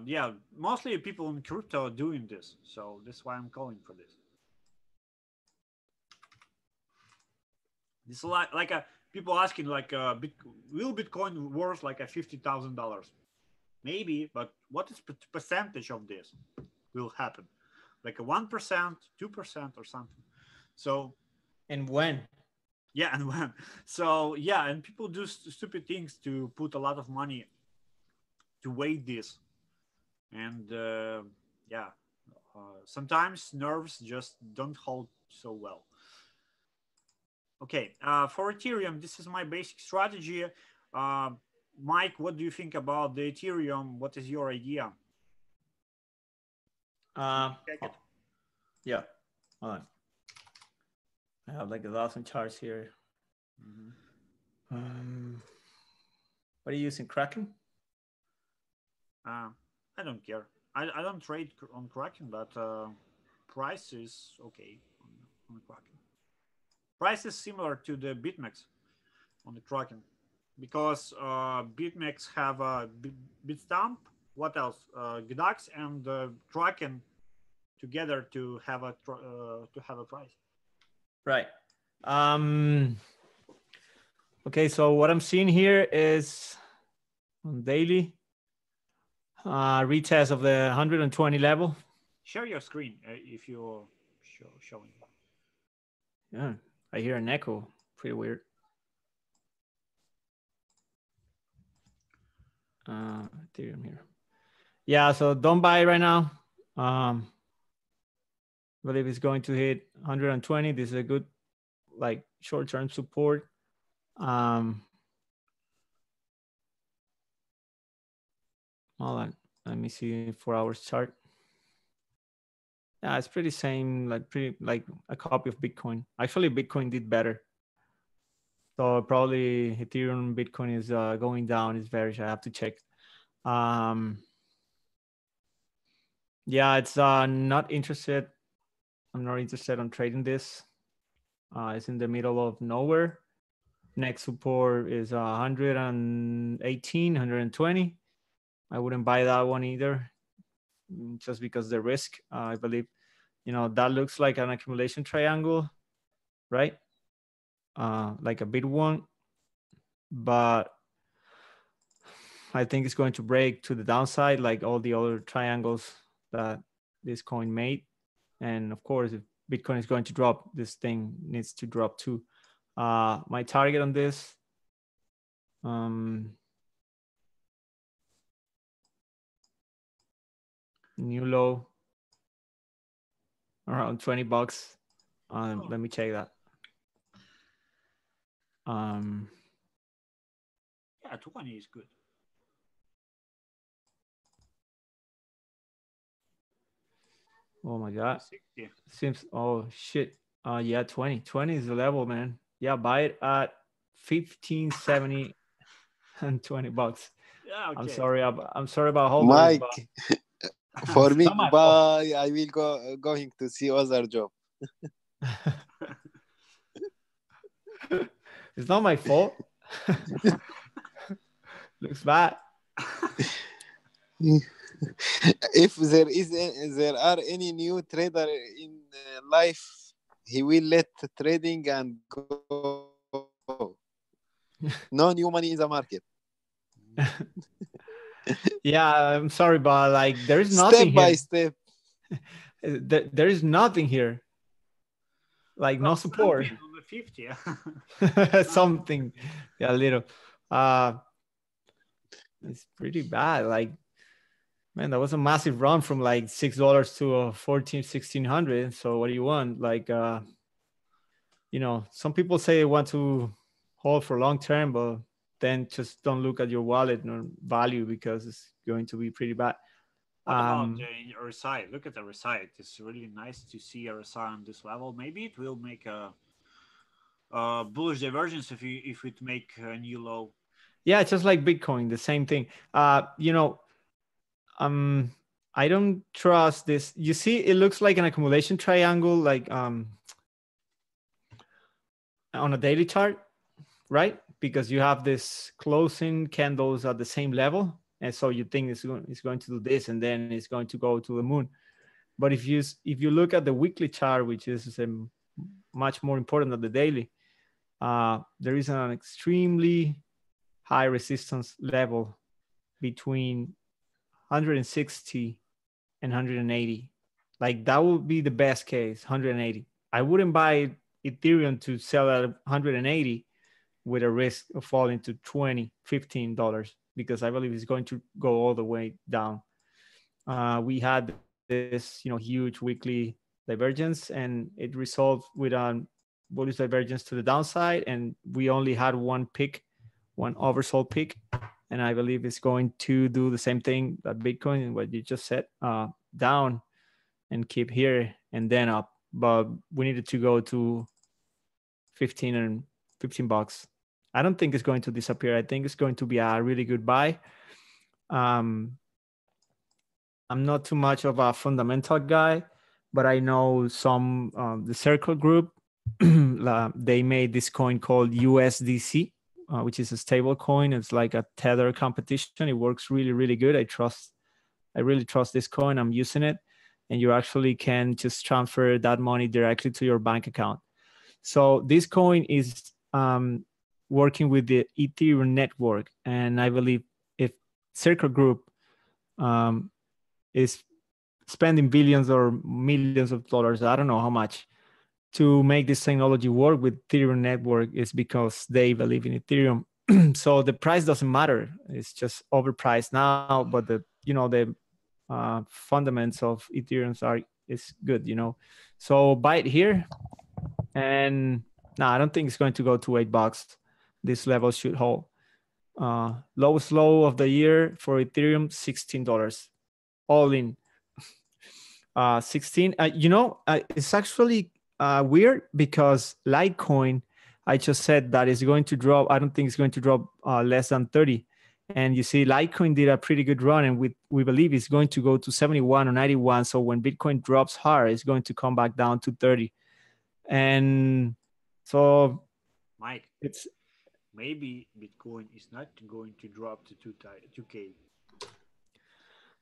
Yeah, mostly people in crypto are doing this, so that's why I'm calling for this. This is like a people asking like will Bitcoin worth like a $50,000? Maybe, but what is percentage of this will happen? Like a 1%, 2%, or something. So, and when? Yeah, and when? So yeah, and people do stupid things to put a lot of money to wait this, and yeah, sometimes nerves just don't hold so well. Okay, for Ethereum, this is my basic strategy. Mike, what do you think about the Ethereum? What is your idea? Yeah, hold on. I have like 1,000 charts here. Mm-hmm. What are you using, Kraken? I don't care. I don't trade on Kraken, but price is okay on the Kraken. Price is similar to the BitMEX on the Kraken, because BitMEX have a Bitstamp. What else? GDAX and Kraken together to have a price. Right. Okay, so what I'm seeing here is on daily retest of the 120 level. Share your screen if you're showing. Yeah, I hear an echo. Pretty weird. Ethereum here. Yeah, so don't buy right now. I believe it's going to hit 120. This is a good like short-term support. Hold on, let me see 4 hours chart. Yeah, it's pretty same, like pretty like a copy of Bitcoin. Actually, Bitcoin did better. So probably Ethereum, Bitcoin is going down. It's bearish. I have to check. Yeah, it's not interested. I'm not interested on trading this. It's in the middle of nowhere. Next support is 118, 120. I wouldn't buy that one either, just because the risk. I believe, that looks like an accumulation triangle, right? Like a big one, but I think it's going to break to the downside, like all the other triangles that this coin made. And of course, if Bitcoin is going to drop, this thing needs to drop too. My target on this, new low around $20. Let me check that. Yeah, 20 is good. Oh my God. 60. Seems, oh shit. Yeah, 20. 20 is the level, man. Yeah, buy it at 15.70 and $20. Yeah, okay. I'm sorry about HODLER. Mike, for me, not my bye. I will going to see other job. It's not my fault. Looks bad. If there are any new trader in life, he will let trading and go. No new money in the market. Yeah, I'm sorry, but like there is nothing Step by here. step. There is nothing here. Like no support. On the 50, yeah. Something. Yeah, a little. It's pretty bad. Like, man, that was a massive run from like $6 to 1,1600. So what do you want? Like, some people say they want to hold for long term, but then just don't look at your wallet or value because it's going to be pretty bad. What about the RSI? Look at the RSI. It's really nice to see RSI on this level. Maybe it will make a bullish divergence if it make a new low. Yeah, it's just like Bitcoin, the same thing. I don't trust this. You see, it looks like an accumulation triangle, like on a daily chart, right? Because you have this closing candles at the same level, and so you think it's going to do this, and then it's going to go to the moon. But if you look at the weekly chart, which is much more important than the daily, there is an extremely high resistance level between 160 and 180. Like that would be the best case, 180. I wouldn't buy Ethereum to sell at 180 with a risk of falling to $20, $15, because I believe it's going to go all the way down. We had this, huge weekly divergence, and it resolved with a bullish divergence to the downside, and we only had one oversold peak, and I believe it's going to do the same thing that Bitcoin and what you just said, down and keep here and then up. But we needed to go to 15 and $15. I don't think it's going to disappear. I think it's going to be a really good buy. I'm not too much of a fundamental guy, but I know some, the Circle group, they made this coin called USDC, which is a stable coin. It's like a Tether competition. It works really, really good. I really trust this coin. I'm using it, and you actually can just transfer that money directly to your bank account. So this coin is working with the Ethereum network, and I believe if Circle Group is spending billions or millions of dollars, I don't know how much, to make this technology work with Ethereum network, is because they believe in Ethereum. So the price doesn't matter. It's just overpriced now, but the fundamentals of Ethereum it's good, you know. So buy it here, and no, I don't think it's going to go to $8. This level should hold. Lowest low of the year for Ethereum, $16, all in. 16. You know, it's actually weird because Litecoin, I just said that it's going to drop. I don't think it's going to drop less than 30. And you see, Litecoin did a pretty good run, and we believe it's going to go to 71 or 91. So when Bitcoin drops hard, it's going to come back down to 30. And so, Mike, it's maybe Bitcoin is not going to drop to 2K.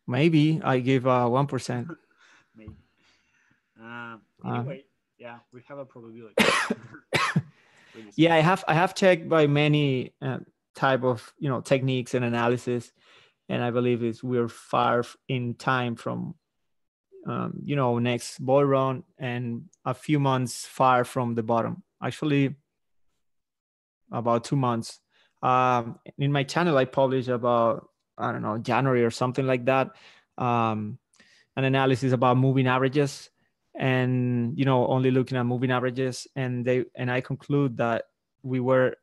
Maybe I give 1%. Maybe. Anyway, yeah, we have a probability. Yeah, I have checked by many type of, you know, techniques and analysis, and I believe we're far in time from you know, next bull run, and a few months far from the bottom. Actually, about 2 months. In my channel, I publish about, I don't know, January or something like that, an analysis about moving averages, and, you know, only looking at moving averages, and I conclude that we were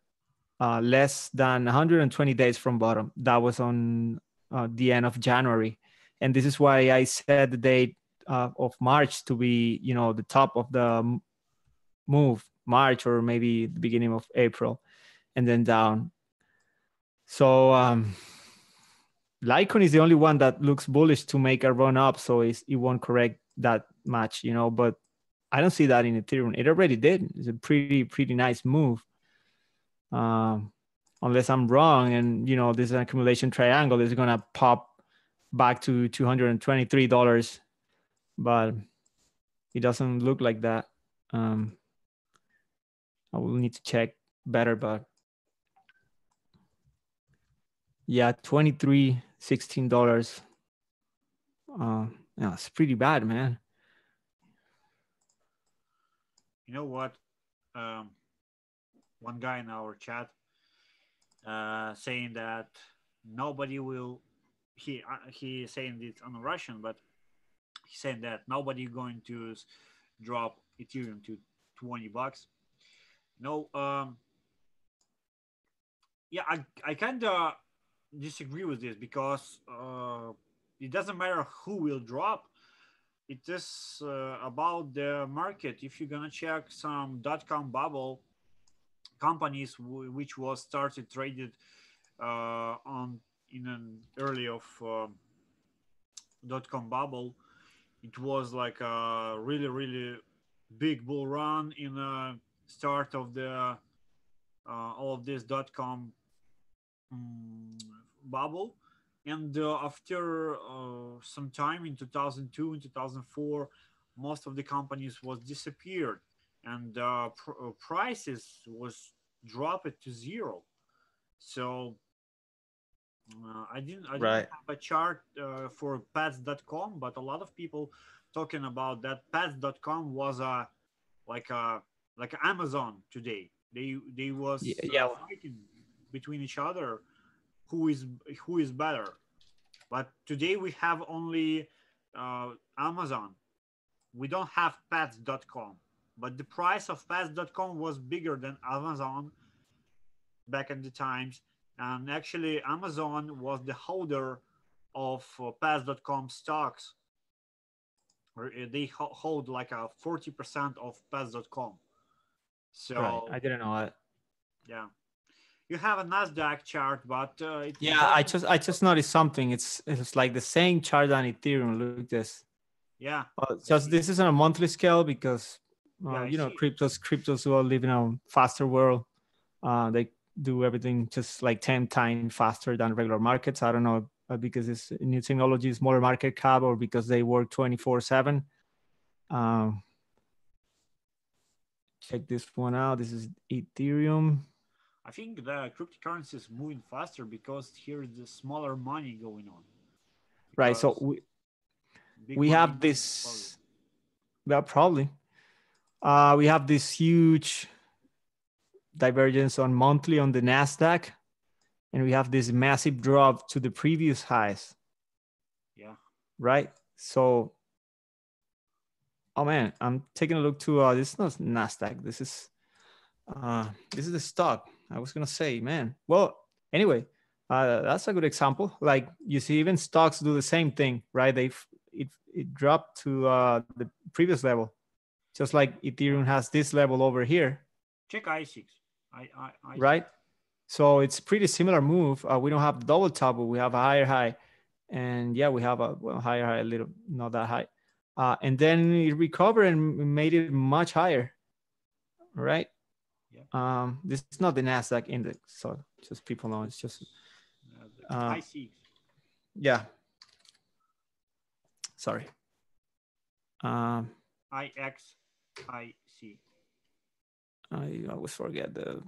less than 120 days from bottom. That was on the end of January, and this is why I said the date of March to be, you know, the top of the move, March, or maybe the beginning of April, and then down. So Litecoin is the only one that looks bullish to make a run up, so it won't correct that much, you know. But I don't see that in Ethereum. It already did. It's a pretty nice move. Unless I'm wrong, and, you know, this accumulation triangle is gonna pop back to $223, but it doesn't look like that. I will need to check better, but yeah, $16. Yeah, it's pretty bad, man. You know what? One guy in our chat saying that nobody will. He saying it on Russian, but he's saying that nobody going to drop Ethereum to $20. No, yeah, I kind of disagree with this, because it doesn't matter who will drop. It is about the market. If you're gonna check some .com bubble companies which was started traded in an early of .com bubble, it was like a really big bull run in the start of the all of this .com bubble, and after some time in 2002 and 2004, most of the companies was disappeared, and prices was dropped to zero. So I didn't have a chart for pets.com, but a lot of people talking about that pets.com was like Amazon today. They was fighting between each other who is better. But today we have only Amazon. We don't have pets.com, but the price of pets.com was bigger than Amazon back in the times. And actually, Amazon was the holder of pets.com stocks. They hold like a 40% of pets.com. So I didn't know that. Yeah, you have a Nasdaq chart, but I just noticed something. It's like the same chart on Ethereum. Look at this. Yeah. Just this is on a monthly scale, because you know, cryptos who are living in a faster world. They do everything just like 10 times faster than regular markets. I don't know, because it's new technology, smaller market cap, or because they work 24/7. Check this one out. This is Ethereum. I think the cryptocurrency is moving faster because here is the smaller money going on. Right. So we have this. Well, probably. We have this huge divergence on monthly on the Nasdaq, and we have this massive drop to the previous highs. Yeah. Right. So Oh man, I'm taking a look to this is not Nasdaq. This is the stock. I was gonna say, man. Well, anyway, that's a good example. Like you see, even stocks do the same thing, right? It dropped to the previous level, just like Ethereum has this level over here. Check I6. Right. So it's pretty similar move. We don't have the double top, but we have a higher high, and yeah, we have a higher high, a little, not that high, and then it recovered and made it much higher. Right. Yeah. This is not the Nasdaq index, so just people know it's just I6. Yeah. Sorry. IXIC. I always forget the.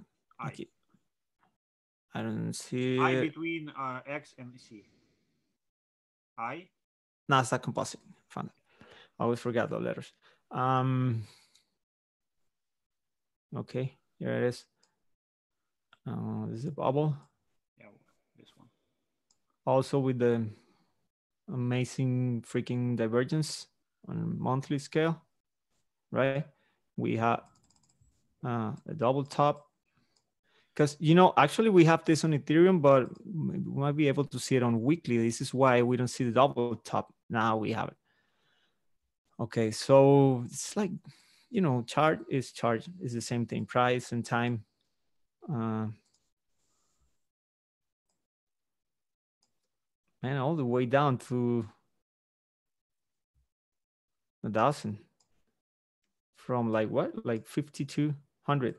I don't see I it. between X and C. I. Nasdaq Composite. Found it. I always forget the letters. Okay, here it is. This is a bubble. Yeah, this one. Also with the amazing freaking divergence on a monthly scale, right? We have a double top. Because, you know, actually we have this on Ethereum, but we might be able to see it on weekly. This is why we don't see the double top. Now we have it. Okay, so it's like, you know, chart is the same thing, price and time. Man, all the way down to 1,000. From like what? Like 5,200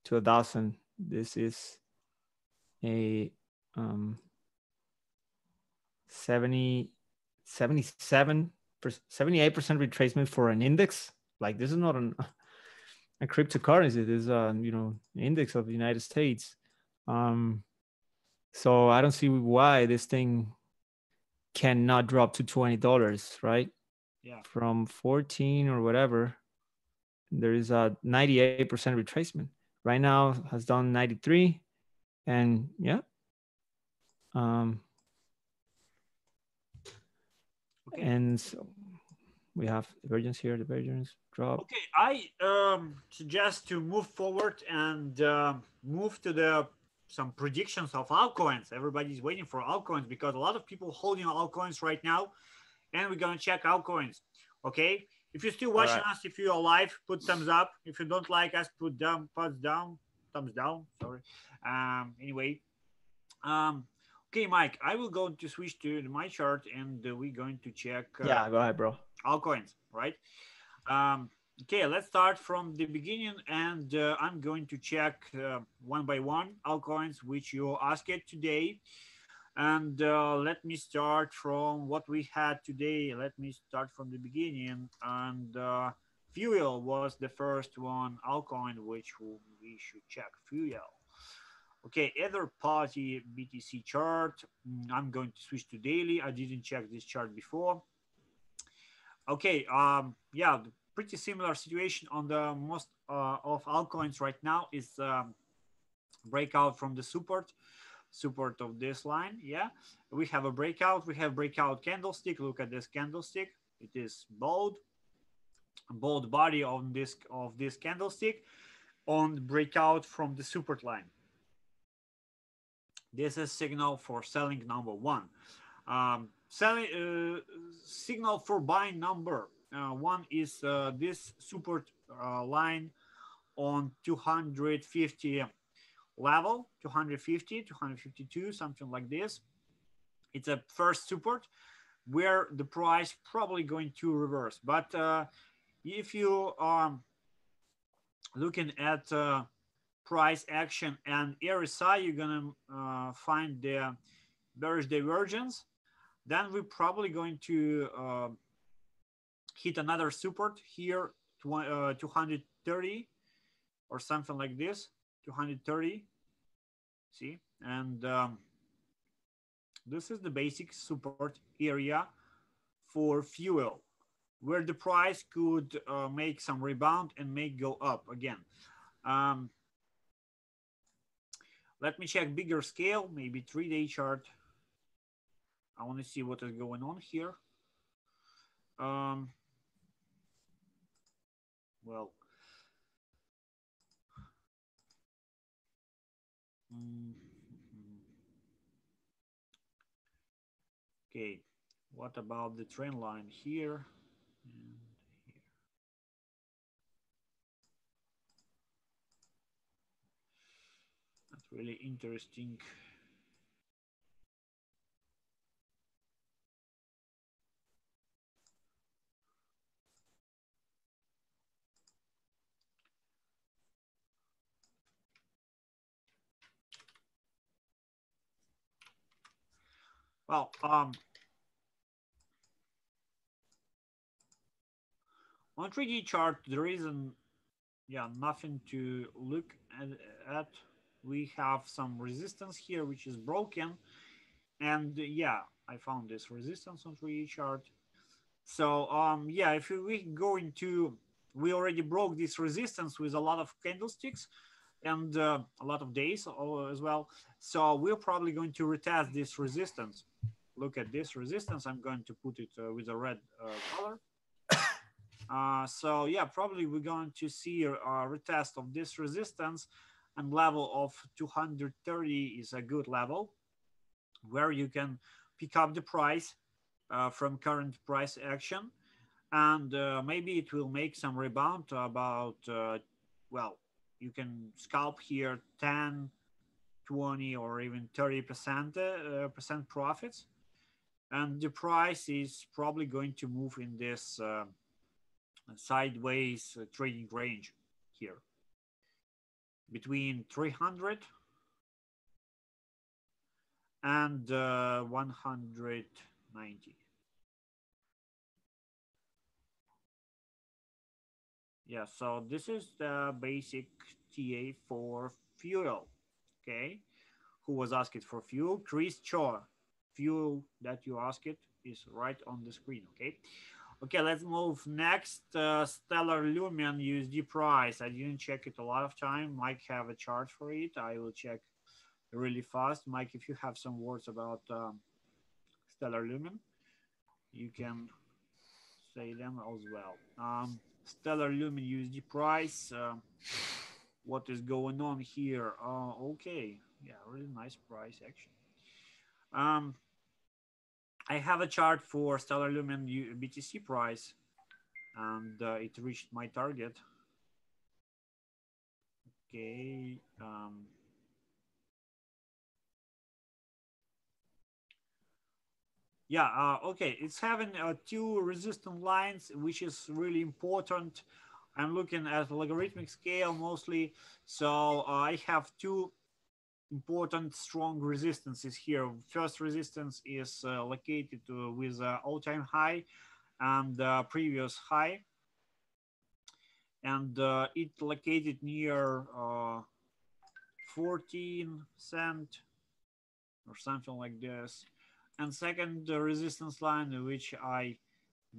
to 1,000. This is a 78% retracement for an index. Like this is not a cryptocurrency. This is you know, index of the United States. So I don't see why this thing cannot drop to $20, right? Yeah. From 14 or whatever, there is a 98% retracement. Right now has done 93, and yeah. Okay. And so we have divergence here, divergence, drop. Okay, I suggest to move forward and move to some predictions of altcoins. Everybody's waiting for altcoins because a lot of people holding altcoins right now, and we're gonna check altcoins. Okay, if you're still watching us, if you're alive, put thumbs up. If you don't like us, put thumbs down. Sorry. Anyway. Okay, Mike, I will go to switch to my chart, and we're going to check. Yeah, go ahead, bro. Altcoins, right? Okay, let's start from the beginning, and I'm going to check one by one altcoins which you asked today. And let me start from what we had today. Let me start from the beginning. And Fuel was the first one altcoin which we should check. Fuel. Okay, other party BTC chart. I'm going to switch to daily. I didn't check this chart before. Okay, yeah, pretty similar situation on the most of altcoins right now is breakout from the support of this line. Yeah, we have a breakout. We have breakout candlestick. Look at this candlestick. It is bold body on this candlestick on breakout from the support line. This is signal for selling number one. Signal for buying number one is this support line on 250 level, 250, 252, something like this. It's a first support where the price probably going to reverse. But if you are looking at price action and RSI, you're gonna find the bearish divergence. Then we're probably going to hit another support here, 230 or something like this, 230. See, and this is the basic support area for fuel, where the price could make some rebound and may go up again. Let me check bigger scale, maybe 3-day chart. I want to see what is going on here. well, okay, what about the trend line here and here? That's really interesting. Well, on 3D chart, there isn't, nothing to look at. We have some resistance here, which is broken. And yeah, I found this resistance on 3D chart. So yeah, if we go into, we already broke this resistance with a lot of candlesticks and a lot of days as well. So we're probably going to retest this resistance. Look at this resistance. I'm going to put it with a red color. So yeah, probably we're going to see a retest of this resistance, and level of 230 is a good level where you can pick up the price from current price action, and maybe it will make some rebound to about, well, you can scalp here 10, 20, or even 30% percent profits, and the price is probably going to move in this sideways trading range here between 300 and 190. Yeah, so this is the basic TA for fuel. Okay, who was asked for fuel? Chris Shaw. Fuel that you asked is right on the screen. Okay, let's move next. Stellar Lumen USD price. I didn't check it a lot of time. Mike have a chart for it. I will check really fast. Mike, if you have some words about Stellar Lumen, you can say them as well. Stellar Lumen USD price. What is going on here? Okay, yeah, really nice price action. I have a chart for Stellar Lumen BTC price, and it reached my target. Okay. Yeah, okay, it's having two resistance lines, which is really important. I'm looking at logarithmic scale mostly, so I have two important strong resistances here. First resistance is located with all-time high and previous high, and it located near 14 cent or something like this. And second resistance line, which I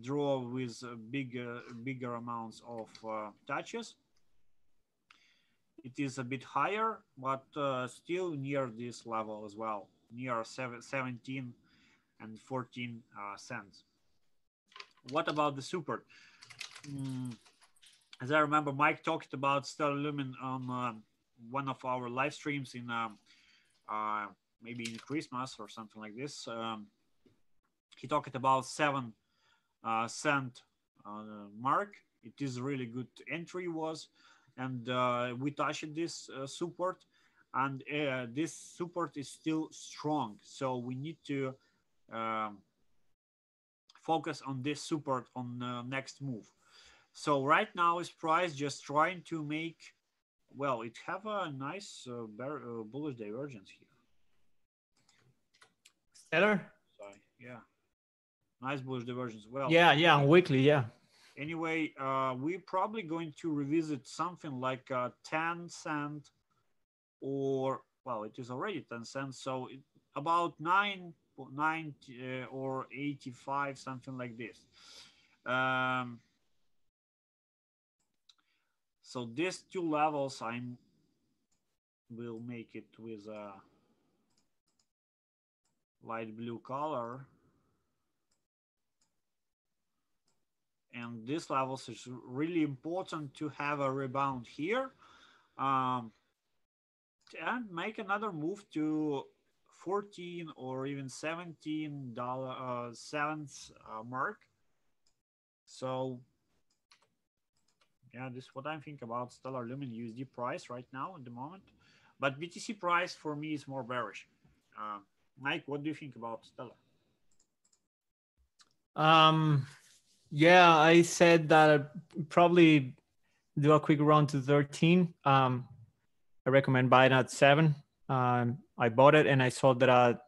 draw with bigger amounts of touches. It is a bit higher, but still near this level as well, near 17 and 14 cents. What about the super? As I remember, Mike talked about Stellar Lumen on one of our live streams in maybe in Christmas or something like this. He talked about 7 cent mark. It is really good entry was, and we touched this support, and this support is still strong. So we need to focus on this support on next move. So right now is price just trying to make, well, it have a nice bullish divergence here. Stellar? Sorry, yeah. Nice bullish divergence. Well, yeah, on weekly, yeah. Anyway, we're probably going to revisit something like 10 cent, or, well, it is already 10 cents. So about 9 or 85, something like this. So these two levels, I will make it with a light blue color. and these levels is really important to have a rebound here, and make another move to 14 or even $17 mark. So yeah, this is what I think about Stellar Lumen USD price right now at the moment. But BTC price for me is more bearish. Mike, what do you think about Stellar? Yeah, I said that I'd probably do a quick run to 13. I recommend buying at 7. I bought it and I sold it at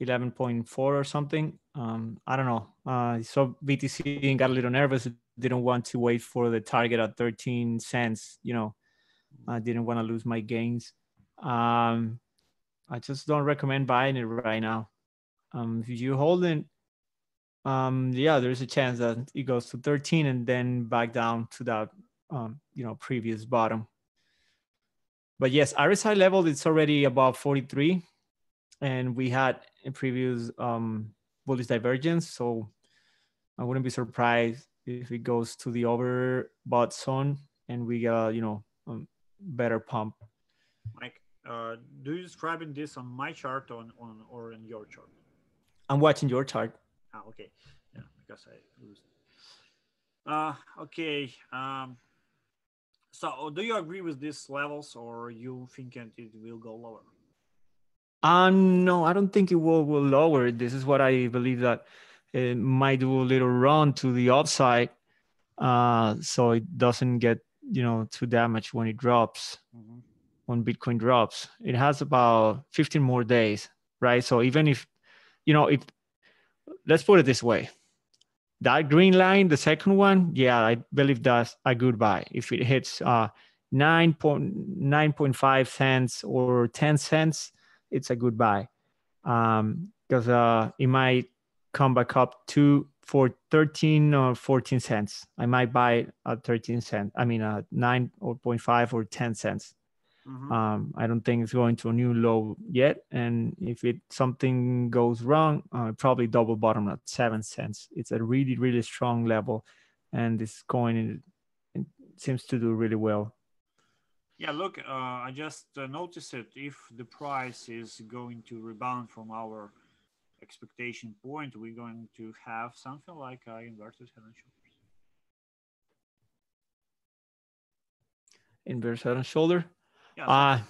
11.4 or something. I don't know. So BTC and got a little nervous. Didn't want to wait for the target at 13 cents. You know, I didn't want to lose my gains. I just don't recommend buying it right now. If you hold it, yeah, there's a chance that it goes to 13 and then back down to that, previous bottom. But yes, RSI level, it's already above 43. And we had a previous bullish divergence. So I wouldn't be surprised if it goes to the overbought zone and we get better pump. Mike, do you describe this on my chart or in your chart? I'm watching your chart. Okay. Yeah, because I lose. Okay. So do you agree with these levels, or you think it will go lower? No, I don't think it will lower. This is what I believe, that it might do a little run to the upside, so it doesn't get too damaged when it drops. Mm-hmm. When Bitcoin drops, it has about 15 more days, right? So even if let's put it this way, that green line, the second one, yeah, I believe that's a good buy. If it hits 9.5 cents or 10 cents, it's a good buy, because it might come back up for 13 or 14 cents. I might buy it at 13 cents. I mean, 9.5 or 10 cents. Mm-hmm. I don't think it's going to a new low yet. And if something goes wrong, probably double bottom at 7 cents. It's a really, really strong level. And this coin it seems to do really well. Yeah, look, I just noticed it. If the price is going to rebound from our expectation point, we're going to have something like inverted head and shoulders. Inverted head and shoulder? Yeah.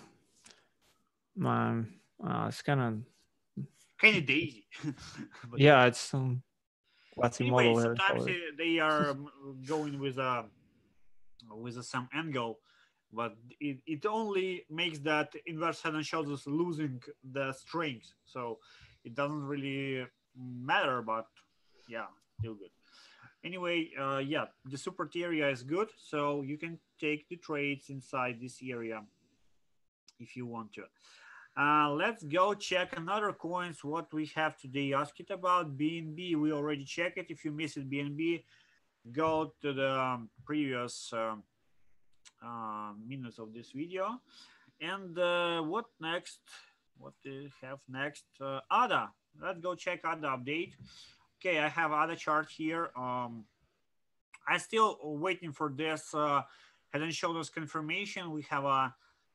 It's kind of daisy. Yeah, it's anyway, sometimes they are going with some angle, but it only makes that inverse head and shoulders losing the strength, so it doesn't really matter. But yeah, still good. Anyway, yeah, the support area is good, so you can take the trades inside this area if you want to. Let's go check another coins. What we have today. Ask it about BNB. We already checked it. If you missed it, BNB, go to the previous minutes of this video. And what next? What do you have next? ADA. Let's go check ADA update. Okay, I have ADA chart here. I'm still waiting for this head and shoulders confirmation. We have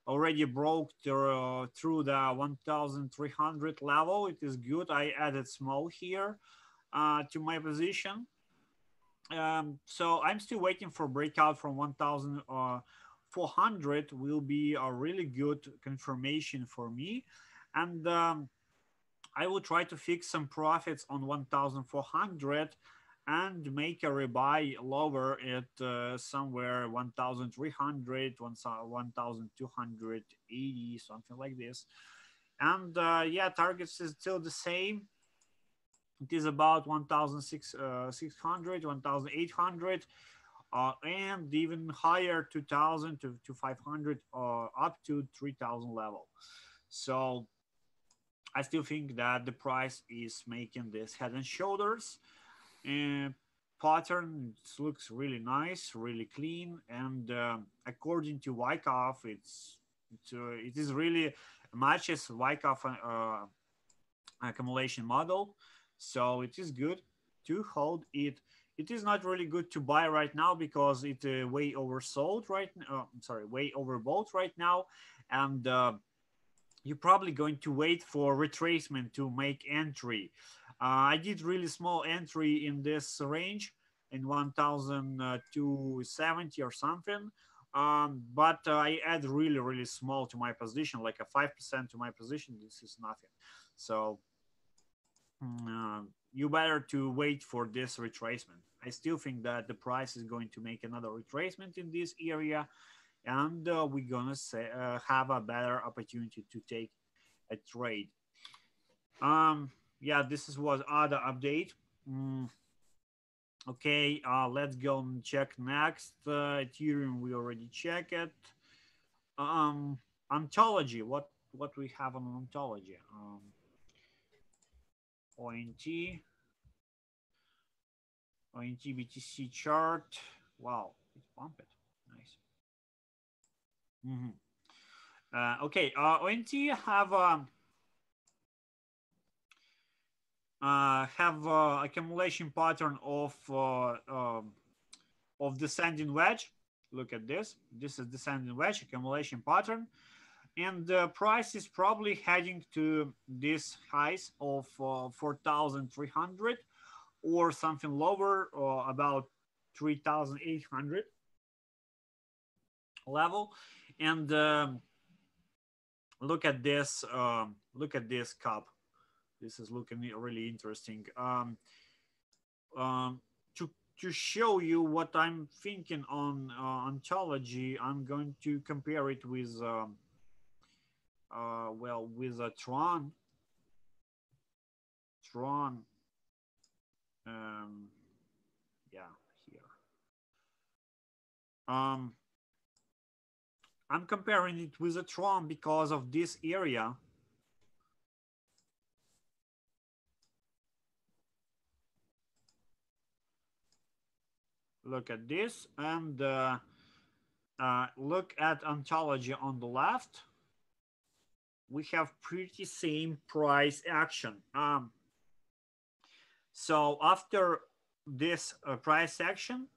already broke through the 1,300 level. It is good. I added small here to my position. So I'm still waiting for breakout from 1,400 will be a really good confirmation for me. And I will try to fix some profits on 1,400 and make a rebuy lower at somewhere 1,300, 1,280, something like this. And yeah, targets is still the same. It is about 1,600, 1,800, and even higher, 2,000 to 500, up to 3,000 level. So I still think that the price is making this head and shoulders pattern. It looks really nice, really clean, and according to Wyckoff, it is really matches Wyckoff accumulation model. So it is good to hold it. it is not really good to buy right now because it way oversold right now. Sorry, way overbought right now, and you're probably going to wait for retracement to make entry. I did really small entry in this range in 1,270 or something. But I add really small to my position, like a 5% to my position. This is nothing. So you better to wait for this retracement. I still think that the price is going to make another retracement in this area, and we're gonna have a better opportunity to take a trade. Yeah, this was other update. Okay, let's go and check next. Ethereum, we already checked it. Ontology, what we have on Ontology? ONT BTC chart. Wow, it's pumped. Nice. Okay, ONT have accumulation pattern of descending wedge. Look at this. This is descending wedge accumulation pattern, and the price is probably heading to this highs of 4,300 or something lower, or about 3,800 level. And look at this. Look at this cup. This is looking really interesting. To show you what I'm thinking on Ontology, I'm going to compare it with with a TRON. Yeah, here. I'm comparing it with a TRON because of this area. Look at this, and look at Ontology on the left. We have pretty same price action. So after this price action,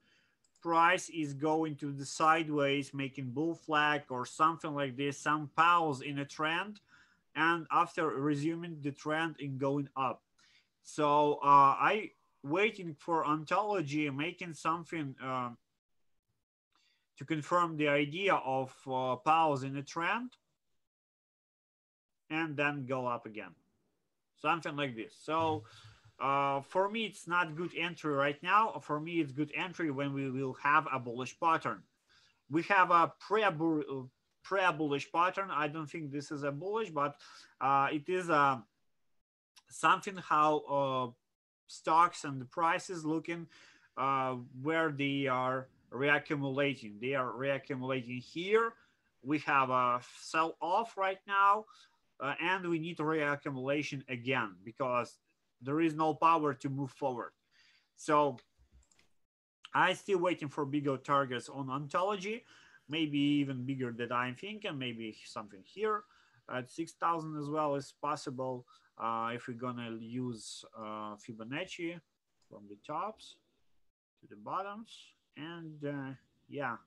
price is going to the sideways, making bull flag or something like this, some pause in a trend, and after resuming the trend and going up. So I waiting for Ontology making something to confirm the idea of pause in a trend and then go up again, something like this. So for me, it's not good entry right now. For me, it's good entry when we will have a bullish pattern. We have a pre-bullish pattern. I don't think this is a bullish, but it is something how stocks and the prices looking where they are reaccumulating. They are reaccumulating here. We have a sell off right now, and we need reaccumulation again because there is no power to move forward. So I still waiting for bigger targets on Ontology, maybe even bigger than I'm thinking, maybe something here at 6,000 as well is possible. If we're gonna use Fibonacci from the tops to the bottoms, and yeah,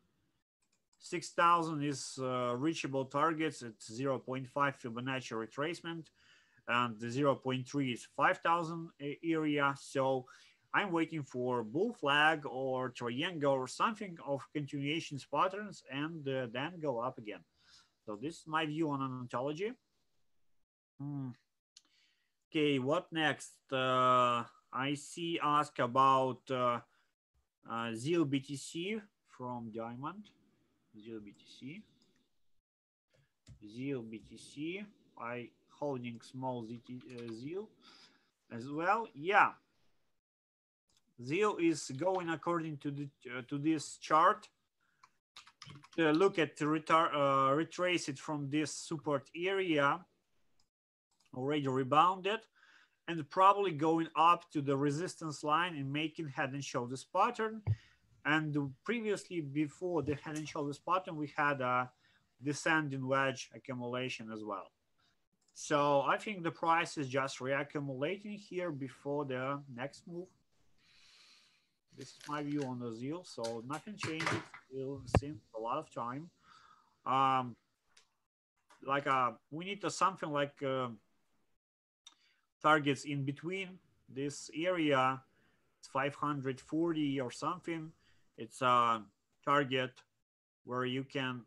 6,000 is reachable targets. It's 0.5 Fibonacci retracement, and the 0.3 is 5,000 area. So I'm waiting for bull flag or triangle or something of continuation patterns, and then go up again. So this is my view on Ontology. Okay, what next? I see ask about ZIL BTC from Diamond. ZIL BTC. I holding small ZIL as well. Yeah, ZIL is going according to the to this chart. Look at retrace it from this support area. Already rebounded, and probably going up to the resistance line and making head and shoulders pattern. And previously, before the head and shoulders pattern, we had a descending wedge accumulation as well. So I think the price is just reaccumulating here before the next move. This is my view on the ZIL. So nothing changes since a lot of time. We need something like targets in between this area. It's 540 or something. It's a target where you can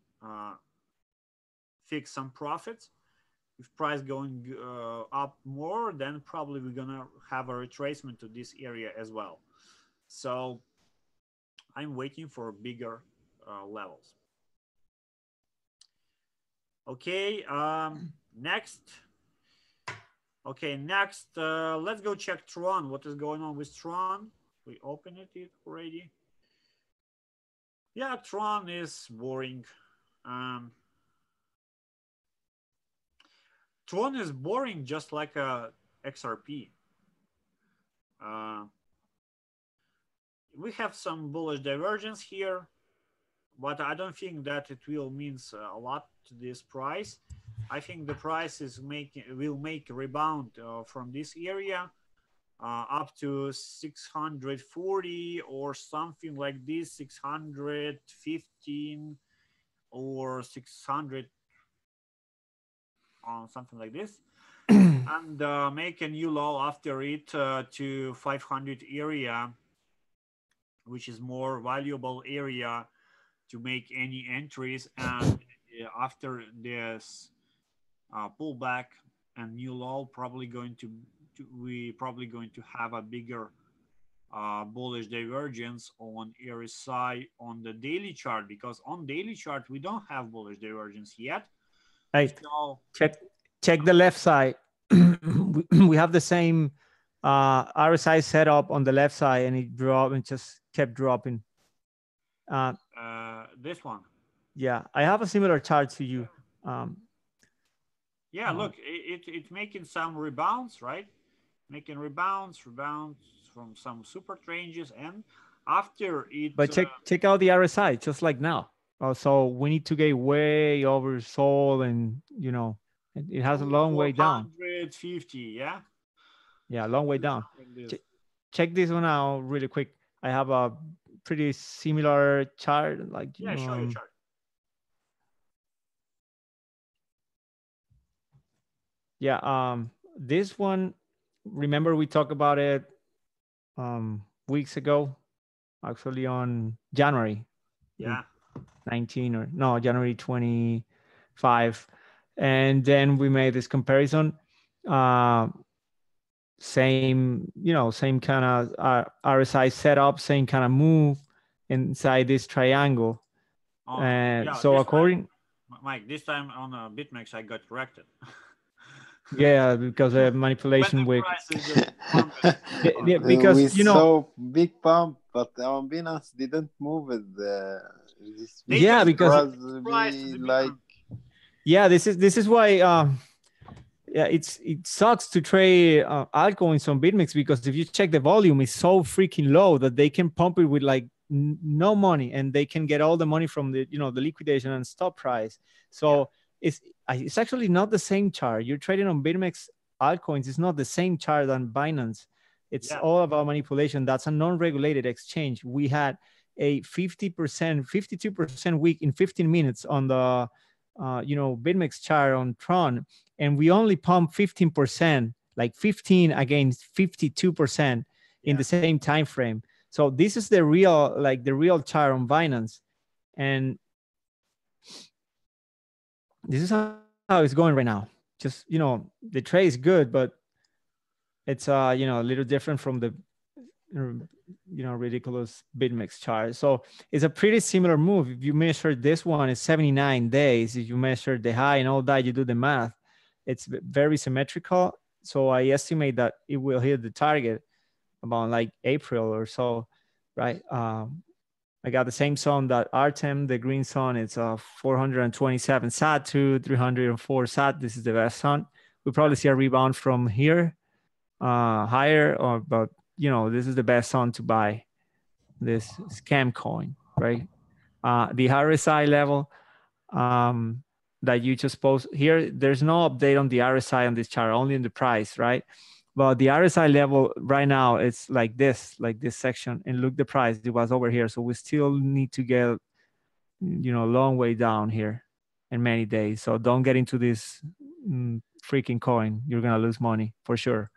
fix some profits. If price going up more, then probably we're gonna have a retracement to this area as well. So I'm waiting for bigger levels. Okay, next. Okay, next, let's go check Tron. What is going on with Tron? We opened it already. Yeah, Tron is boring. Tron is boring just like a XRP. We have some bullish divergence here, but I don't think that it will means a lot to this price. I think the price will make a rebound from this area up to 640 or something like this, 615 or 600, something like this, and make a new low after it to 500 area, which is more valuable area to make any entries. And after this pullback and new low, we probably going to have a bigger bullish divergence on RSI on the daily chart, because on daily chart we don't have bullish divergence yet. Right. So, check the left side. We have the same RSI setup on the left side, and it dropped and just kept dropping. This one. Yeah, I have a similar chart to you. Yeah, look, it's making some rebounds, right? Making rebounds from some super ranges, and after it. But check out the RSI, just like now. So we need to get way oversold, and it has a long way down. 450, yeah. Yeah, a long way down. Check this one out really quick. I have a pretty similar chart, like show your chart. Yeah, this one, remember we talked about it weeks ago, actually on January 19 or no, January 25. And then we made this comparison. Same kind of RSI setup, same kind of move inside this triangle. So according... Mike, this time on BitMEX, I got corrected. Yeah, because of manipulation with because we saw big pump, but on Binance didn't move it. Yeah, because this is why yeah, it sucks to trade altcoins on BitMEX, because if you check the volume, it's so freaking low that they can pump it with like no money, and they can get all the money from the the liquidation and stop price. So it's actually not the same chart. You're trading on BitMEX altcoins. It's not the same chart than Binance. It's all about manipulation. That's a non-regulated exchange. We had a 50%, 52% week in 15 minutes on the BitMEX chart on Tron, and we only pump 15%, like 15 against 52% in the same time frame. So this is the real chart on Binance, and this is how it's going right now. Just the trade is good, but it's a little different from the ridiculous BitMEX chart. So it's a pretty similar move. If you measure this one, it's 79 days. If you measure the high and all that, you do the math, it's very symmetrical. So I estimate that it will hit the target about like April or so, right? I got the same zone that Artem, the green zone. It's 427 SAT to 304 SAT. This is the best zone. We'll probably see a rebound from here higher, but this is the best zone to buy this ScamCoin, right? The RSI level that you just post here, there's no update on the RSI on this chart, only in the price, right? But the RSI level right now, it's like this section, and look the price, it was over here. So we still need to get, you know, a long way down here in many days. So don't get into this freaking coin. You're gonna lose money for sure.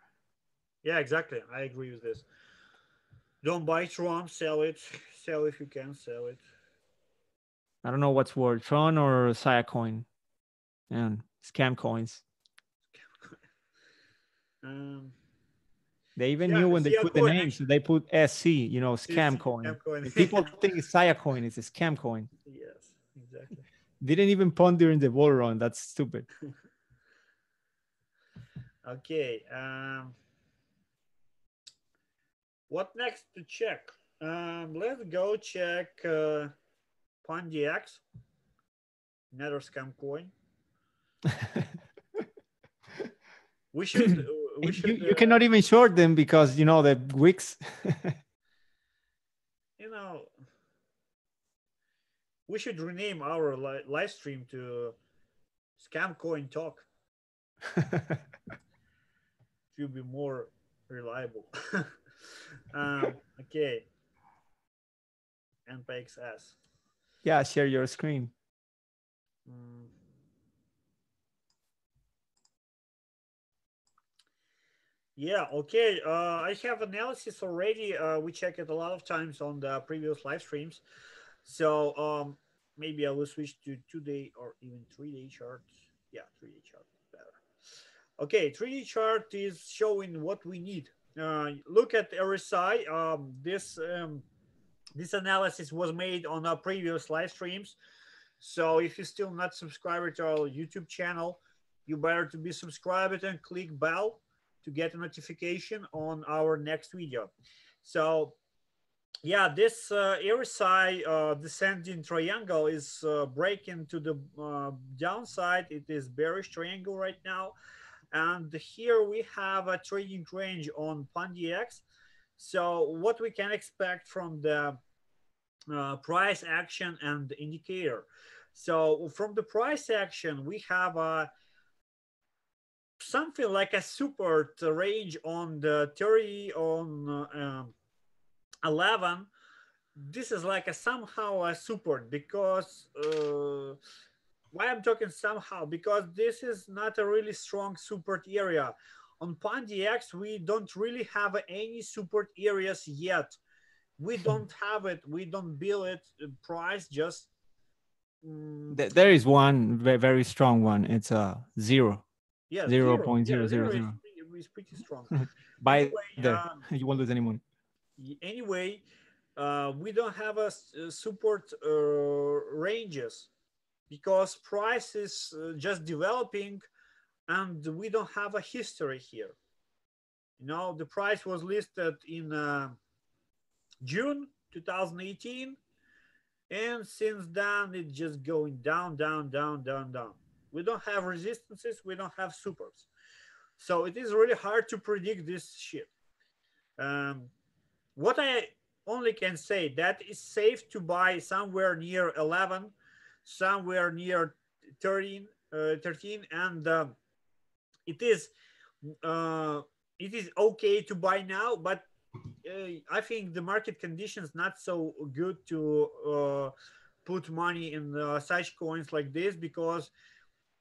Yeah, exactly. I agree with this. Don't buy Tron, sell it. Sell if you can, sell it. I don't know what's worse, Tron or Coin, and scam coins. They even knew when they put the name, so they put SC, you know, scam coin. And people think it's Coin, it's a scam coin. Yes, exactly. Didn't even pond during the bull run. That's stupid. Okay. What next to check? Let's go check Pundi X, another scam coin. We should. You cannot even short them because, you know, the wicks. You know, we should rename our live stream to ScamCoin Talk. It will be more reliable. Okay. NPXS. Yeah, share your screen. Yeah, okay. I have analysis already. We checked it a lot of times on the previous live streams. So maybe I will switch to 2-day or even 3-day charts. Yeah, 3-day chart is better. Okay, 3-day chart is showing what we need. Look at RSI. This analysis was made on our previous live streams. So if you're still not subscribed to our YouTube channel, you better to be subscribed and click bell to get a notification on our next video. So yeah, this RSI descending triangle is breaking to the downside. It is bearish triangle right now. And here we have a trading range on Pundi X. So what we can expect from the price action and indicator. So from the price action, we have something like a support range on the 30 on 11. This is like somehow a support because why I'm talking somehow, because this is not a really strong support area. On Pundi X, we don't really have any support areas yet. We don't have it. We don't build it. Price just. There is one very strong one. It's a 0. Yeah, 0.000. It's pretty strong. Buy anyway, there. You won't lose any money. Anyway, we don't have a support ranges because price is just developing, and we don't have a history here. You know, the price was listed in June 2018, and since then it's just going down. We don't have resistances, we don't have supers, so it is really hard to predict this shit. What I only can say, that is safe to buy somewhere near 11, somewhere near 13, and it is okay to buy now, but I think the market conditions not so good to put money in such coins like this, because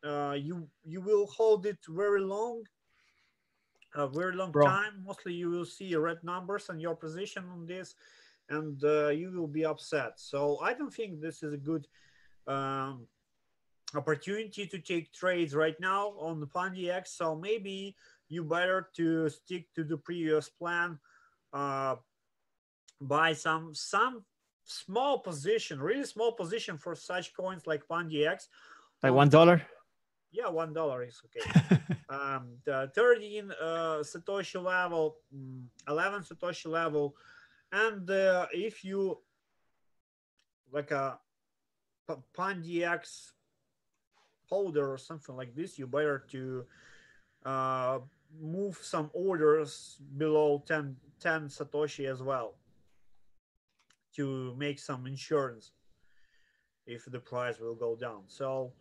you will hold it very long, a very long time. Mostly you will see red numbers on your position on this, and you will be upset. So I don't think this is a good opportunity to take trades right now on the Pundi X. So maybe you better to stick to the previous plan. Buy some small position, really small position for such coins like Pundi X. Like $1? Yeah, $1 is okay. The 13 Satoshi level, 11 Satoshi level, and if you like a Pundi X holder or something like this, you better to move some orders below 10 Satoshi as well, to make some insurance if the price will go down. So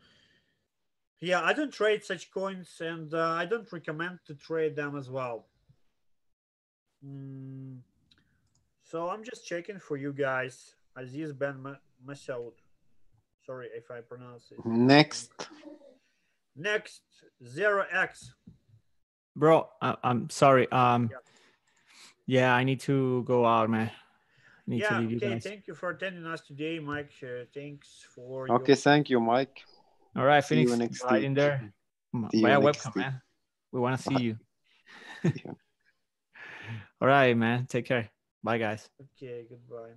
yeah, I don't trade such coins, and I don't recommend to trade them as well. So I'm just checking for you guys. Aziz Ben Masoud. Sorry if I pronounce it. Next. Next, 0x. Bro, I'm sorry. Yeah, I need to go out, man. I need to leave you Okay. guys. Thank you for attending us today, Mike. Thanks for Okay, thank you, Mike. All right, See Phoenix, you next right week. in there. See you Via next webcam, week. man. We want to see you. Yeah. All right, man. Take care. Bye, guys. Okay, goodbye.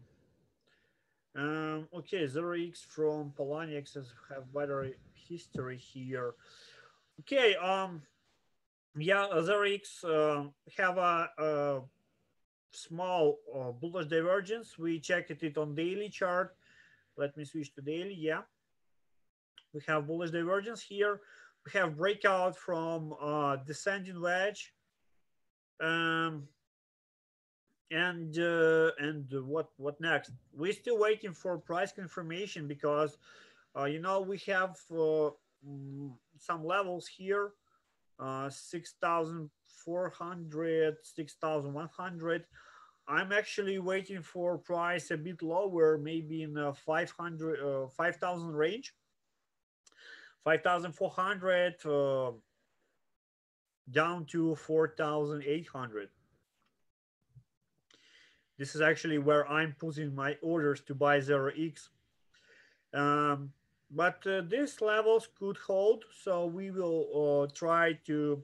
Okay, 0x from Polanex have better history here. Okay, yeah, 0x have a small bullish divergence. We checked it on daily chart. Let me switch to daily. Yeah, we have bullish divergence here. We have breakout from descending wedge. And what next? We're still waiting for price confirmation because you know, we have some levels here, 6,400, 6,100. I'm actually waiting for price a bit lower, maybe in 500 5,000 range, 5,400 down to 4,800. This is actually where I'm putting my orders to buy 0x. But these levels could hold, so we will try to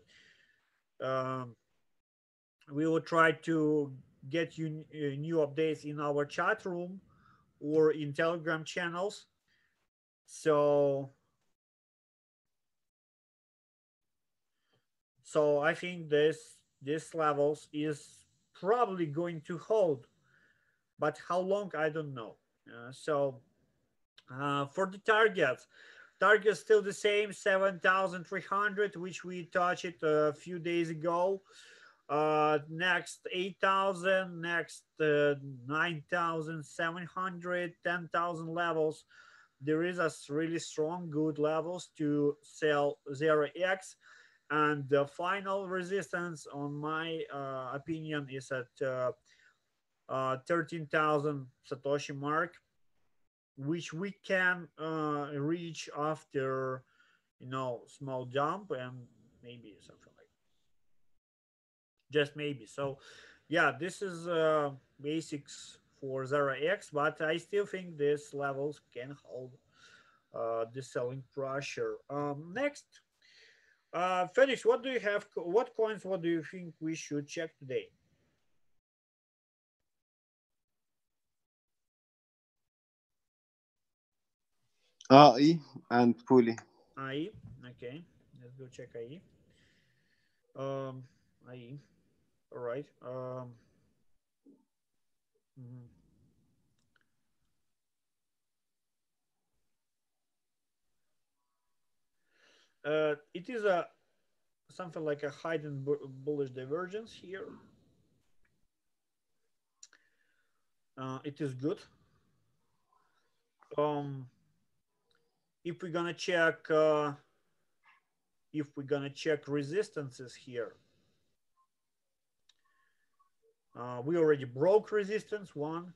get you new updates in our chat room or in Telegram channels. So I think this levels is probably going to hold, but how long I don't know. For the targets still the same, 7,300, which we touched a few days ago. Next 8,000, next 9,700, 10,000 levels. There is a really strong good levels to sell 0x, and the final resistance on my opinion is at 13,000 Satoshi mark, which we can reach after, you know, small jump and maybe something like just maybe. So yeah, this is basics for 0x, but I still think these levels can hold the selling pressure. Next, Felix, what do you have? What coins? What do you think we should check today? AI and Pulley. AI. Okay, let's go check AI. AI. All right. Mhm. It is a something like a hidden bullish divergence here. It is good. If we're gonna check resistances here, we already broke resistance 1.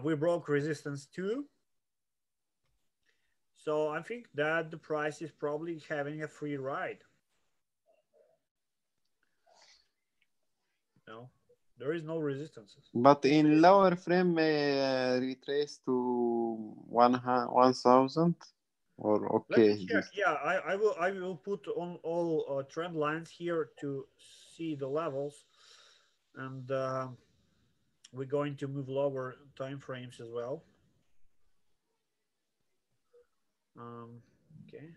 We broke resistance 2. So I think that the price is probably having a free ride. No, there is no resistances. But in lower frame, retrace to 1,000 or okay. Let me check. Yeah, I will put on all trend lines here to see the levels, and we're going to move lower time frames as well. Okay.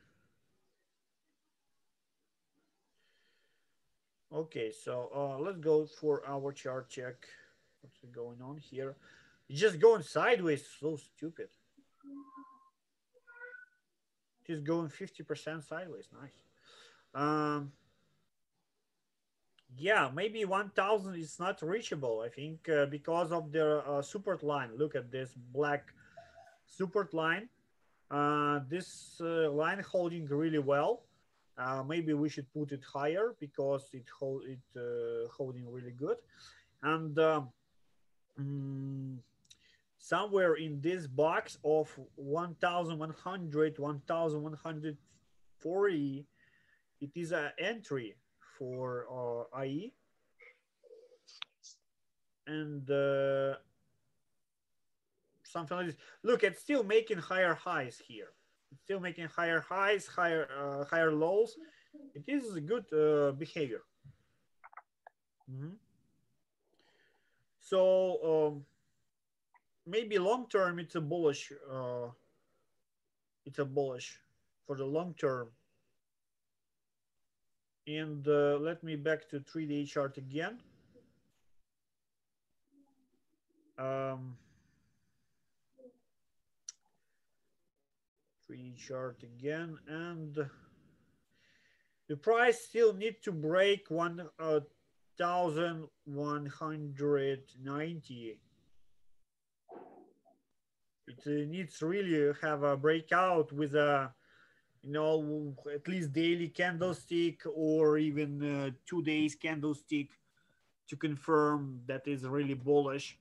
Okay, so let's go for our chart check. What's going on here? It's just going sideways. So stupid. It's going 50% sideways. Nice. Yeah, maybe 1,000 is not reachable. I think because of the support line. Look at this black support line. This line holding really well. Maybe we should put it higher because it holding really good. And somewhere in this box of 1100, 1140, it is an entry for IE. And something like this. Look, it's still making higher highs here. It's still making higher highs, higher lows. It is a good behavior. So maybe long term it's a bullish. It's a bullish for the long term. And let me back to 3D chart again. 3D chart again, and the price still need to break 1190. It needs really have a breakout with a, you know, at least daily candlestick or even 2 days candlestick to confirm that is really bullish.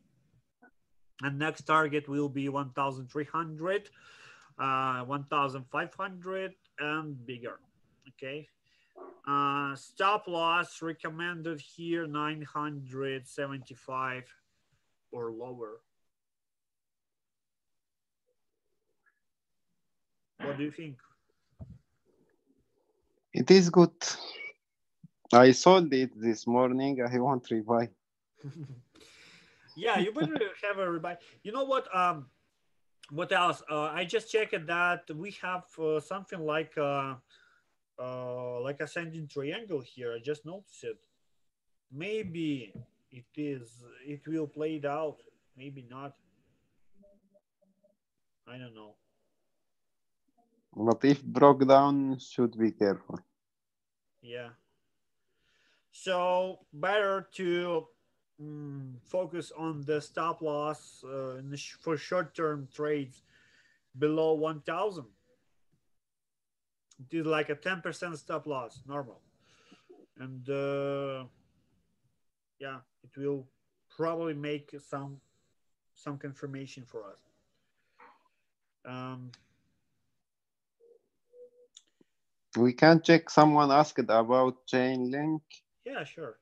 And next target will be 1300, 1500 and bigger. Okay. Stop loss recommended here 975 or lower. What do you think? It is good. I sold it this morning. I want to rebuy. Yeah, you better have a rebuy. You know what? What else? I just checked that we have something like ascending triangle here. I just noticed it. Maybe it will play it out. Maybe not. I don't know. But if broke down, should be careful. Yeah. So better to focus on the stop loss for short-term trades below 1000. It is like a 10% stop loss, normal. And yeah, it will probably make some confirmation for us. We can check. Someone asked about Chainlink. Yeah, sure.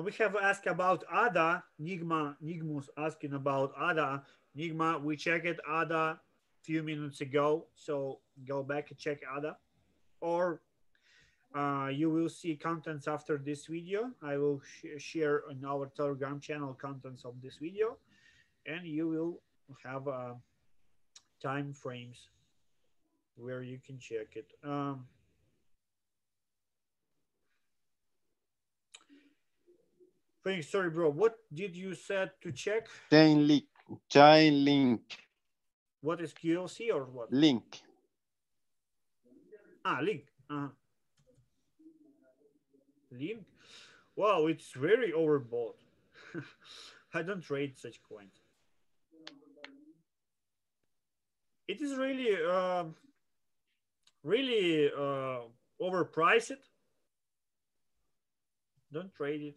We have asked about ADA. Nigmus asking about ADA. Nigma, we checked ADA a few minutes ago, so go back and check ADA. Or you will see contents after this video. I will share on our Telegram channel contents of this video, and you will have time frames where you can check it. Sorry, bro. What did you set to check? Chainlink. Chainlink. What is QLC or what? Link. Link. Link. Wow, it's very overbought. I don't trade such coins. It is really, really overpriced. Don't trade it.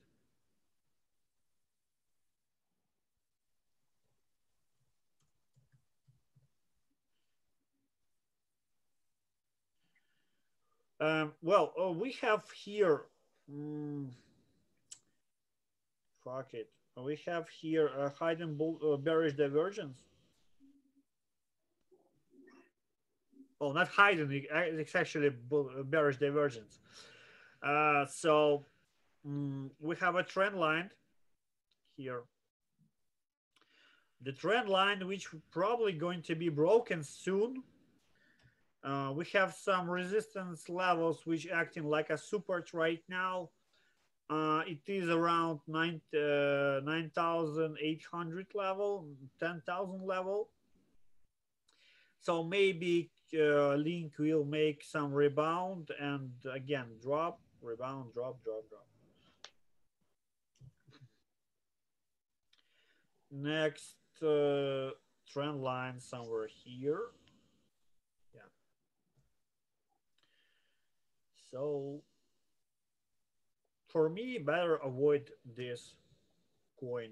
We have here. Fuck it. We have here a hidden bearish divergence. Oh, not hidden. It's actually bearish divergence. So we have a trend line here. The trend line, which probably going to be broken soon. We have some resistance levels which acting like a support right now. It is around 9,800 level, 10,000 level. So maybe Link will make some rebound and again drop, rebound, drop, drop, drop. Next trend line somewhere here. Yeah. So for me, better avoid this coin.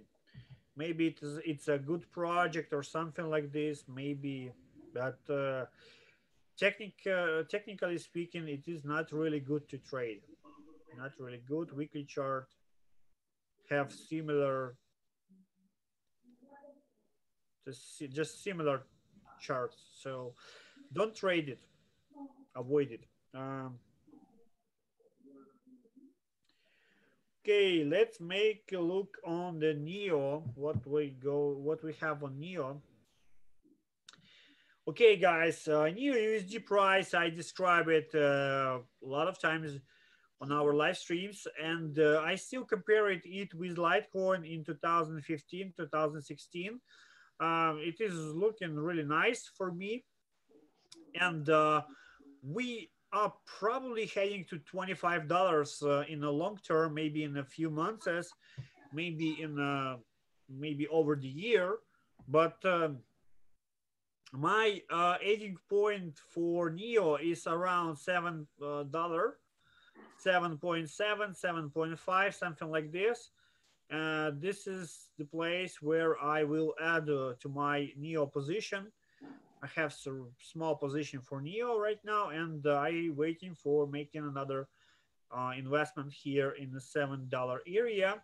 Maybe it's a good project or something like this. Maybe, but technically speaking, it is not really good to trade. Not really good. Weekly chart have similar, just similar charts. So don't trade it. Avoid it. Okay, let's make a look on the Neo. What we have on Neo. Okay, guys, Neo USD price. I describe it a lot of times on our live streams, and I still compare it with Litecoin in 2015, 2016. It is looking really nice for me, and we are probably heading to $25 in the long term, maybe in a few months, maybe maybe over the year. But my aging point for Neo is around $7, 7.7, 7.5, something like this. This is the place where I will add to my Neo position. I have some small position for Neo right now, and I waiting for making another investment here in the $7 area.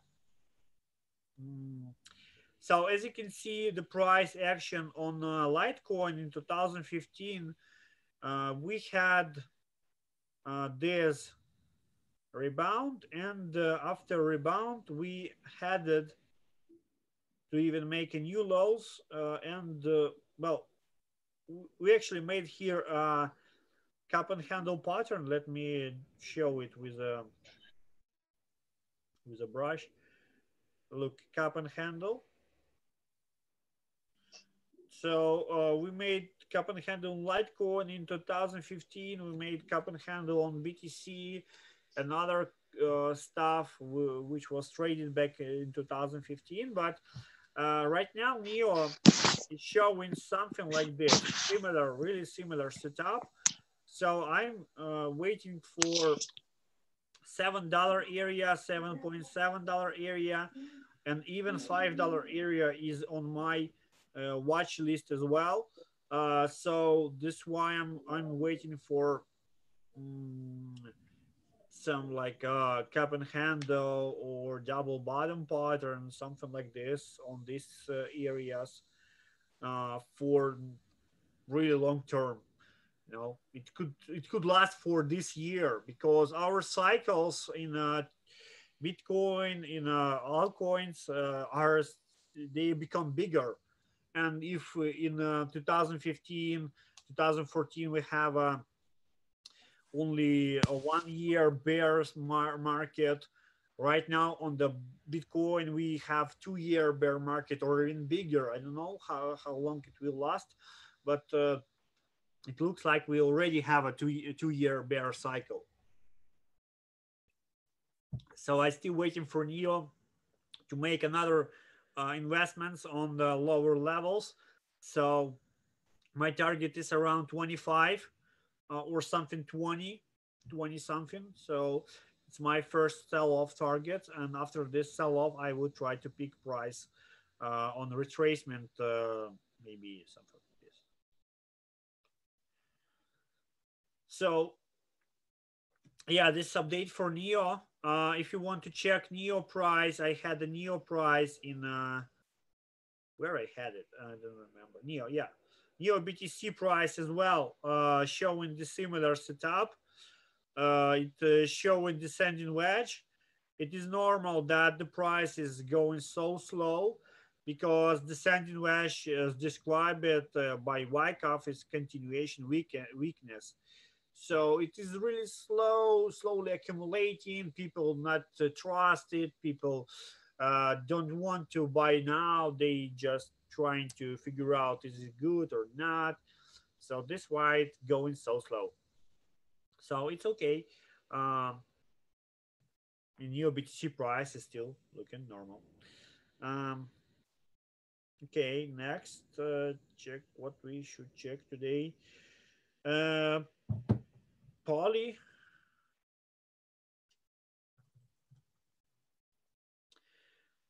So as you can see, the price action on Litecoin in 2015, we had this rebound, and after rebound, we headed to even make a new lows, and well, we actually made here a cup and handle pattern. Let me show it with a brush. Look, cup and handle. So we made cup and handle on Litecoin in 2015. We made cup and handle on BTC and other stuff which was traded back in 2015. But right now, Neo is showing something like this, similar, really similar setup. So I'm waiting for $7 area, $7.7 area, and even $5 area is on my watch list as well. So this is why I'm waiting for some like cup and handle or double bottom pattern, something like this on these areas for really long term. You know, it could last for this year, because our cycles in Bitcoin, in altcoins are, they become bigger. And if in 2015, 2014 we have only a 1 year bears market, right now on the Bitcoin we have 2 year bear market, or even bigger. I don't know how long it will last, but it looks like we already have a two year bear cycle. So I still waiting for Neo to make another investments on the lower levels. So my target is around 25 or something, 20 something. So it's my first sell-off target, and after this sell-off I would try to pick price on retracement, maybe something like this. So yeah, this update for Neo. If you want to check Neo price, I had the Neo price in where I had it, I don't remember. Neo, yeah, Neo BTC price as well, showing the similar setup. It showing descending wedge. It is normal that the price is going so slow, because descending wedge is described by Wyckoff as continuation weakness. So it is really slowly accumulating. People not trust it. People don't want to buy now. They just trying to figure out is it good or not. So this is why it's going so slow. So it's okay. The new BTC price is still looking normal. Okay, next, check what we should check today. Poly.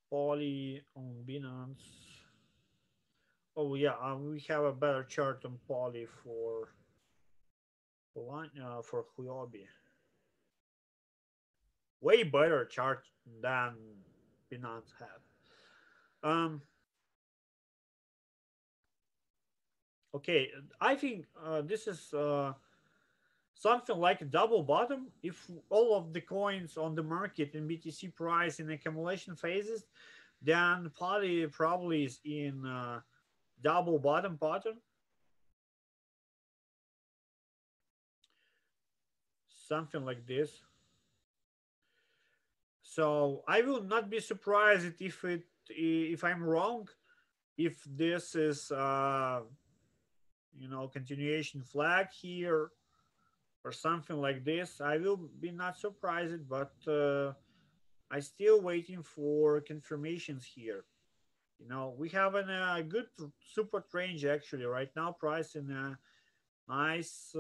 Poly on Binance. Oh yeah, we have a better chart on Poly for Huobi. Way better chart than Binance have. Okay, I think this is something like a double bottom. If all of the coins on the market in BTC price in accumulation phases, then Poly probably is in double bottom pattern. Something like this. So I will not be surprised if I'm wrong, if this is continuation flag here or something like this. I will be not surprised, but I still waiting for confirmations here. We have a good support range actually right now, price in a nice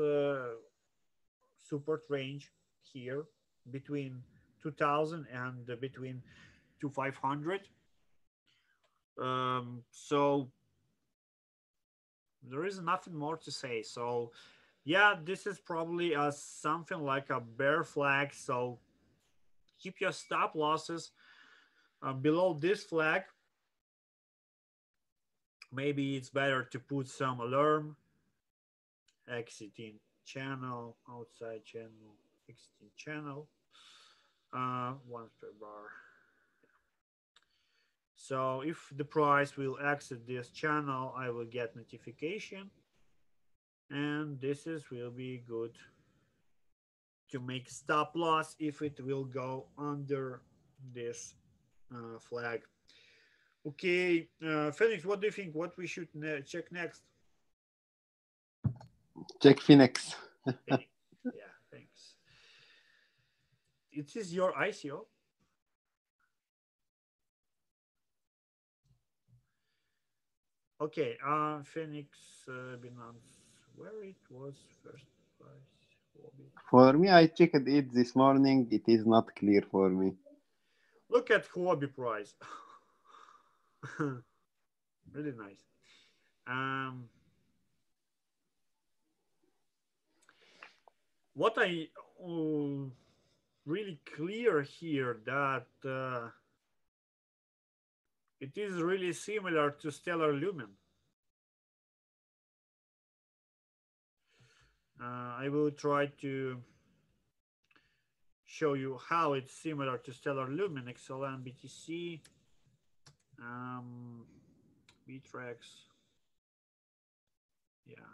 support range here between 2000 and between 2500. So there is nothing more to say. So yeah, this is probably something like a bear flag. So keep your stop losses below this flag. Maybe it's better to put some alarm, exiting channel, outside channel, exiting channel, once per bar. So if the price will exit this channel, I will get notification, and this will be good to make stop loss if it will go under this flag. Okay, Felix, what do you think? What we should check next? Check Phoenix. Phoenix. Yeah, thanks. It is your ICO. Okay, Phoenix, Binance, where it was first price? For me, I checked it this morning. It is not clear for me. Look at Huobi price. Really nice. What I really clear here that it is really similar to Stellar Lumen. I will try to show you how it's similar to Stellar Lumen, XLM BTC, BTRX. Yeah.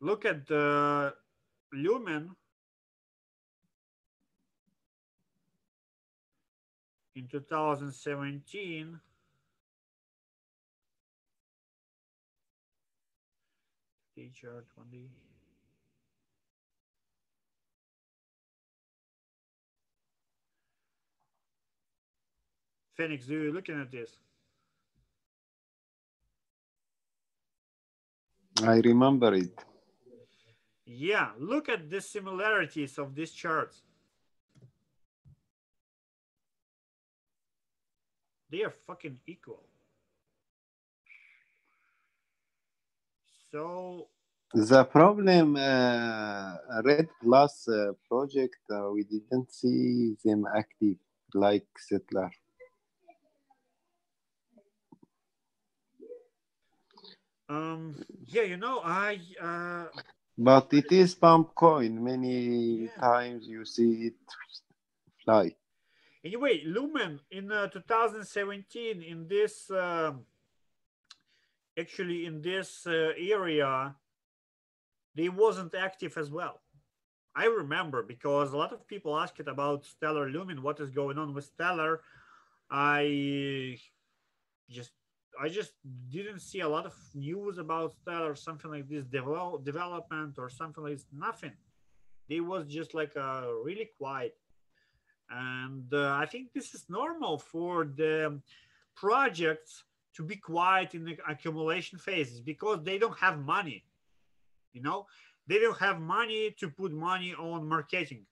Look at the Lumen in 2017. THR 20. Phoenix, do you looking at this? I remember it. Yeah, look at the similarities of these charts. They are fucking equal. So the problem, Red Plus project, we didn't see them active like Settler. yeah, but it is pump coin. Many times you see it fly. Anyway, Lumen in 2017 in this actually in this area, they wasn't active as well. I remember because a lot of people asked about Stellar Lumen, what is going on with Stellar. I just didn't see a lot of news about Stellar, something like this development or something like this. Nothing. They was just like really quiet. And I think this is normal for the projects to be quiet in the accumulation phases because they don't have money. They don't have money to put money on marketing.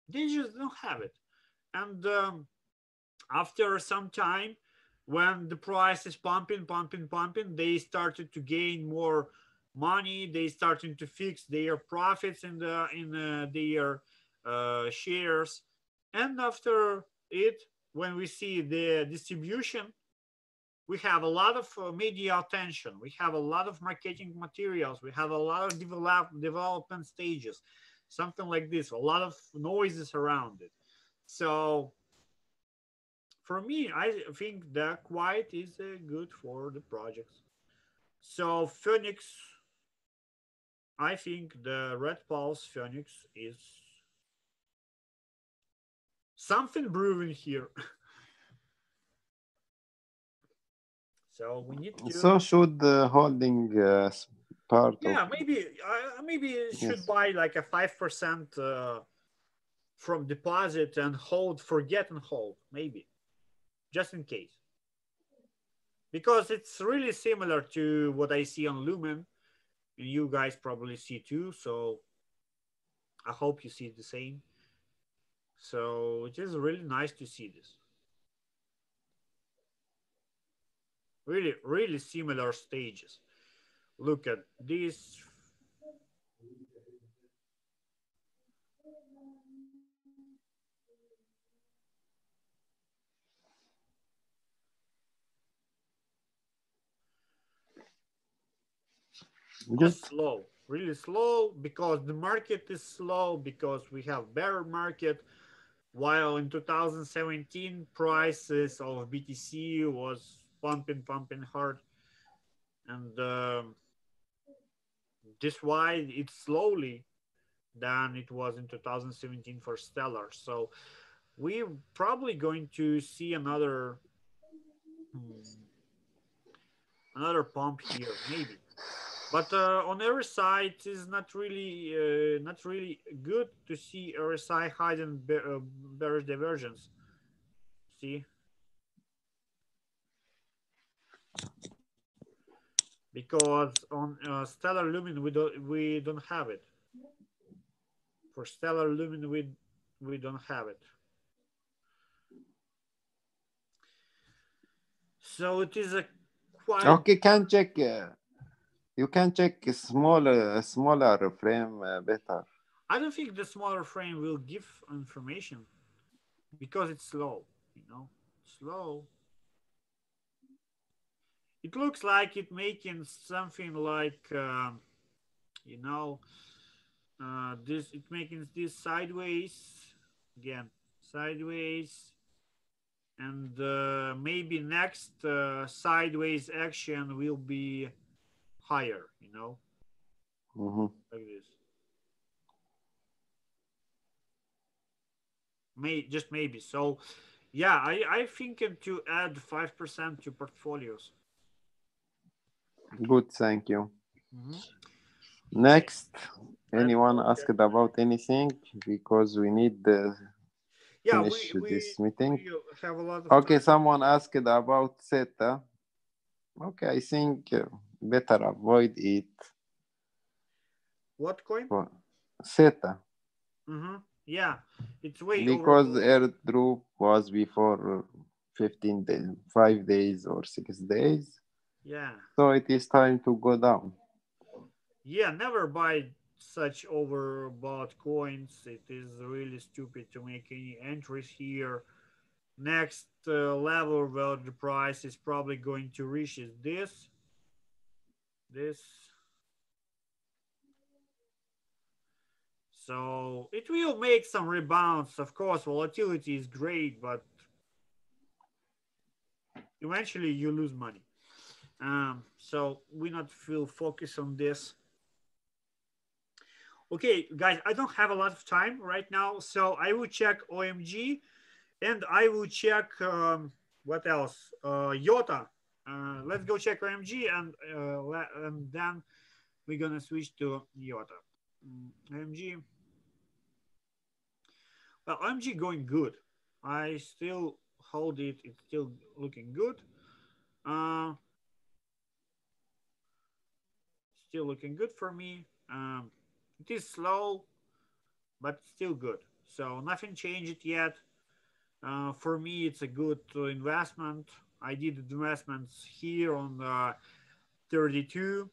They just don't have it. And after some time, when the price is pumping, they started to gain more money. They started to fix their profits in their shares. And after it, when we see the distribution, we have a lot of media attention. We have a lot of marketing materials. We have a lot of development stages, something like this. A lot of noises around it. So for me, I think that quiet is good for the projects. So Phoenix, I think the Red Pulse Phoenix is something brewing here. So we need to. So should the holding part Yeah, of maybe should yes. buy like a 5% from deposit and hold, forget and hold, maybe, just in case, because it's really similar to what I see on Lumen, and you guys probably see too. So I hope you see the same. So it is really nice to see this. Really, really similar stages. Look at this. Good. Just slow, really slow, because the market is slow, because we have bear market. While in 2017, prices of BTC was pumping hard, and this why it's slowly than it was in 2017 for Stellar. So we're probably going to see another another pump here, maybe. But on RSI, it is not really good to see RSI hiding bearish divergence. See, because on Stellar Lumen we don't have it. For Stellar Lumen we don't have it. So it is a quite. Okay, can check. You can check smaller frame better. I don't think the smaller frame will give information because it's slow. You know, slow. It looks like it making something like you know this. It making this sideways again, sideways, and maybe next sideways action will be higher. You know, Mm-hmm. like this. Just maybe. So yeah, I thinking to add 5% to portfolios. Good, thank you. Mm-hmm. Okay, Next, let's anyone go asked check. about anything because we need to Yeah, finish this meeting. we have a lot of Okay, time. someone asked about THETA. Okay, I think better avoid it. What coin? For THETA Mm-hmm. Yeah, it's way because overbought. airdrop was before 15 days, 5 days or 6 days. Yeah, So it is time to go down. yeah. Never buy such overbought coins. It is really stupid to make any entries here. Next level where the price is probably going to reach is this. So it will make some rebounds. Of course, volatility is great, but eventually you lose money. So we not feel focused on this. Okay, guys, I don't have a lot of time right now, so I will check OMG and I will check what else? IOTA. Let's go check OMG and then we're gonna switch to IOTA. OMG. Well, OMG going good. I still hold it. It's still looking good. Uh, Still looking good for me. It is slow, but still good. So nothing changed yet. For me, it's a good investment. I did investments here on 32,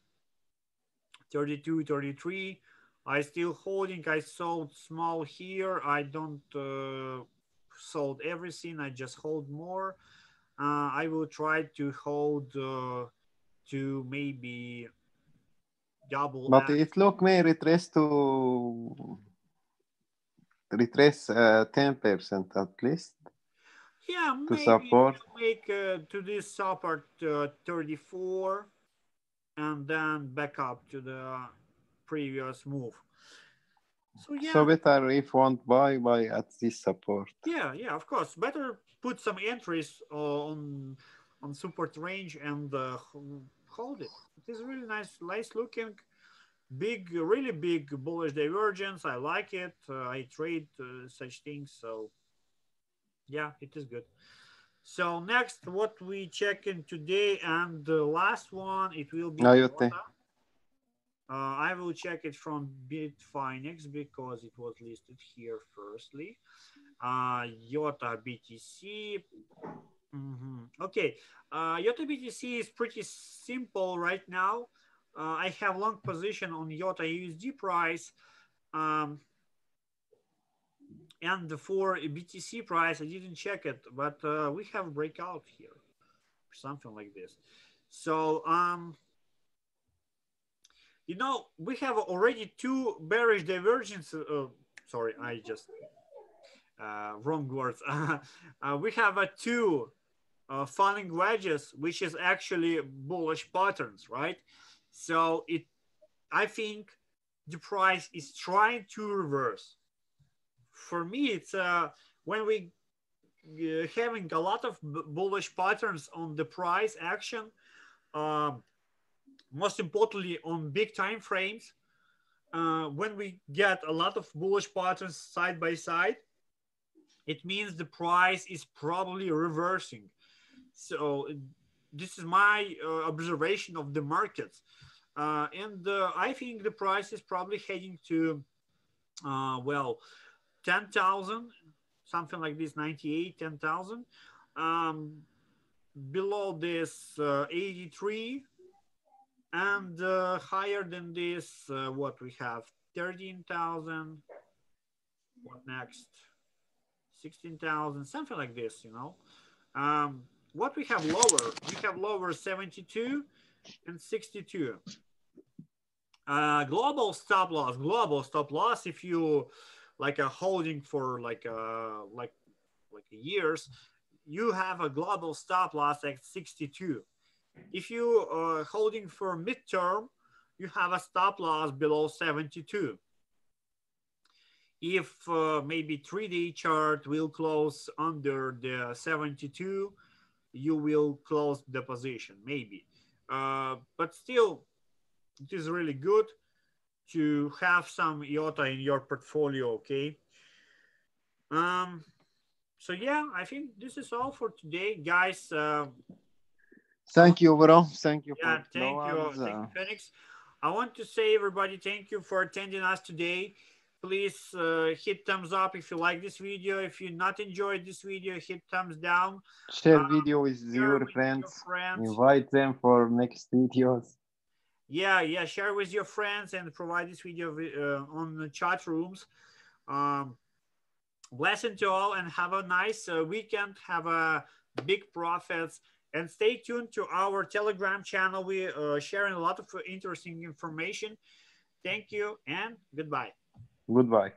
32, 33. I still holding. I sold small here. I don't sold everything. I just hold more. I will try to hold to maybe double. But it look may retrace to 10% at least. Yeah, to maybe support. make to this support 34 and then back up to the previous move. So yeah. So better if won't buy at this support. Yeah, of course. Better put some entries on support range and hold it. It is really nice looking. Big, really big bullish divergence. I like it. I trade such things. So yeah, it is good. So next, what we check in today, and the last one, it will be IOTA. I will check it from BitFinex because it was listed here firstly. IOTA BTC. Okay, IOTA BTC is pretty simple right now. I have long position on IOTA USD price. And for BTC price, I didn't check it, but we have breakout here, something like this. So, you know, we have already two bearish divergence. Sorry, I just wrong words. We have two falling wedges, which is actually bullish patterns, right? So I think the price is trying to reverse. For me, it's when we having a lot of bullish patterns on the price action, most importantly on big time frames. When we get a lot of bullish patterns side by side, it means the price is probably reversing. So this is my observation of the markets. And I think the price is probably heading to, well, 10,000, something like this, 98, 10,000. Below this, 83. And higher than this, what we have, 13,000. What next? 16,000, something like this, you know. What we have lower 72 and 62. Global stop loss, if you like a holding for like years, you have a global stop loss at 62. If you are holding for midterm, you have a stop loss below 72. If maybe 3-day chart will close under the 72, you will close the position, maybe. But still, it is really good to have some IOTA in your portfolio, okay? So yeah, I think this is all for today, guys. Thank you, bro. Thank you. Yeah, thank you, Phoenix. I want to say, everybody, thank you for attending us today. Please hit thumbs up if you like this video. If you not enjoyed this video, hit thumbs down. Share video with your friends. Invite them for next videos. Yeah, share with your friends and provide this video on the chat rooms. Blessing to all and have a nice weekend. Have a big profits. And stay tuned to our Telegram channel. We are sharing a lot of interesting information. Thank you and goodbye. Goodbye.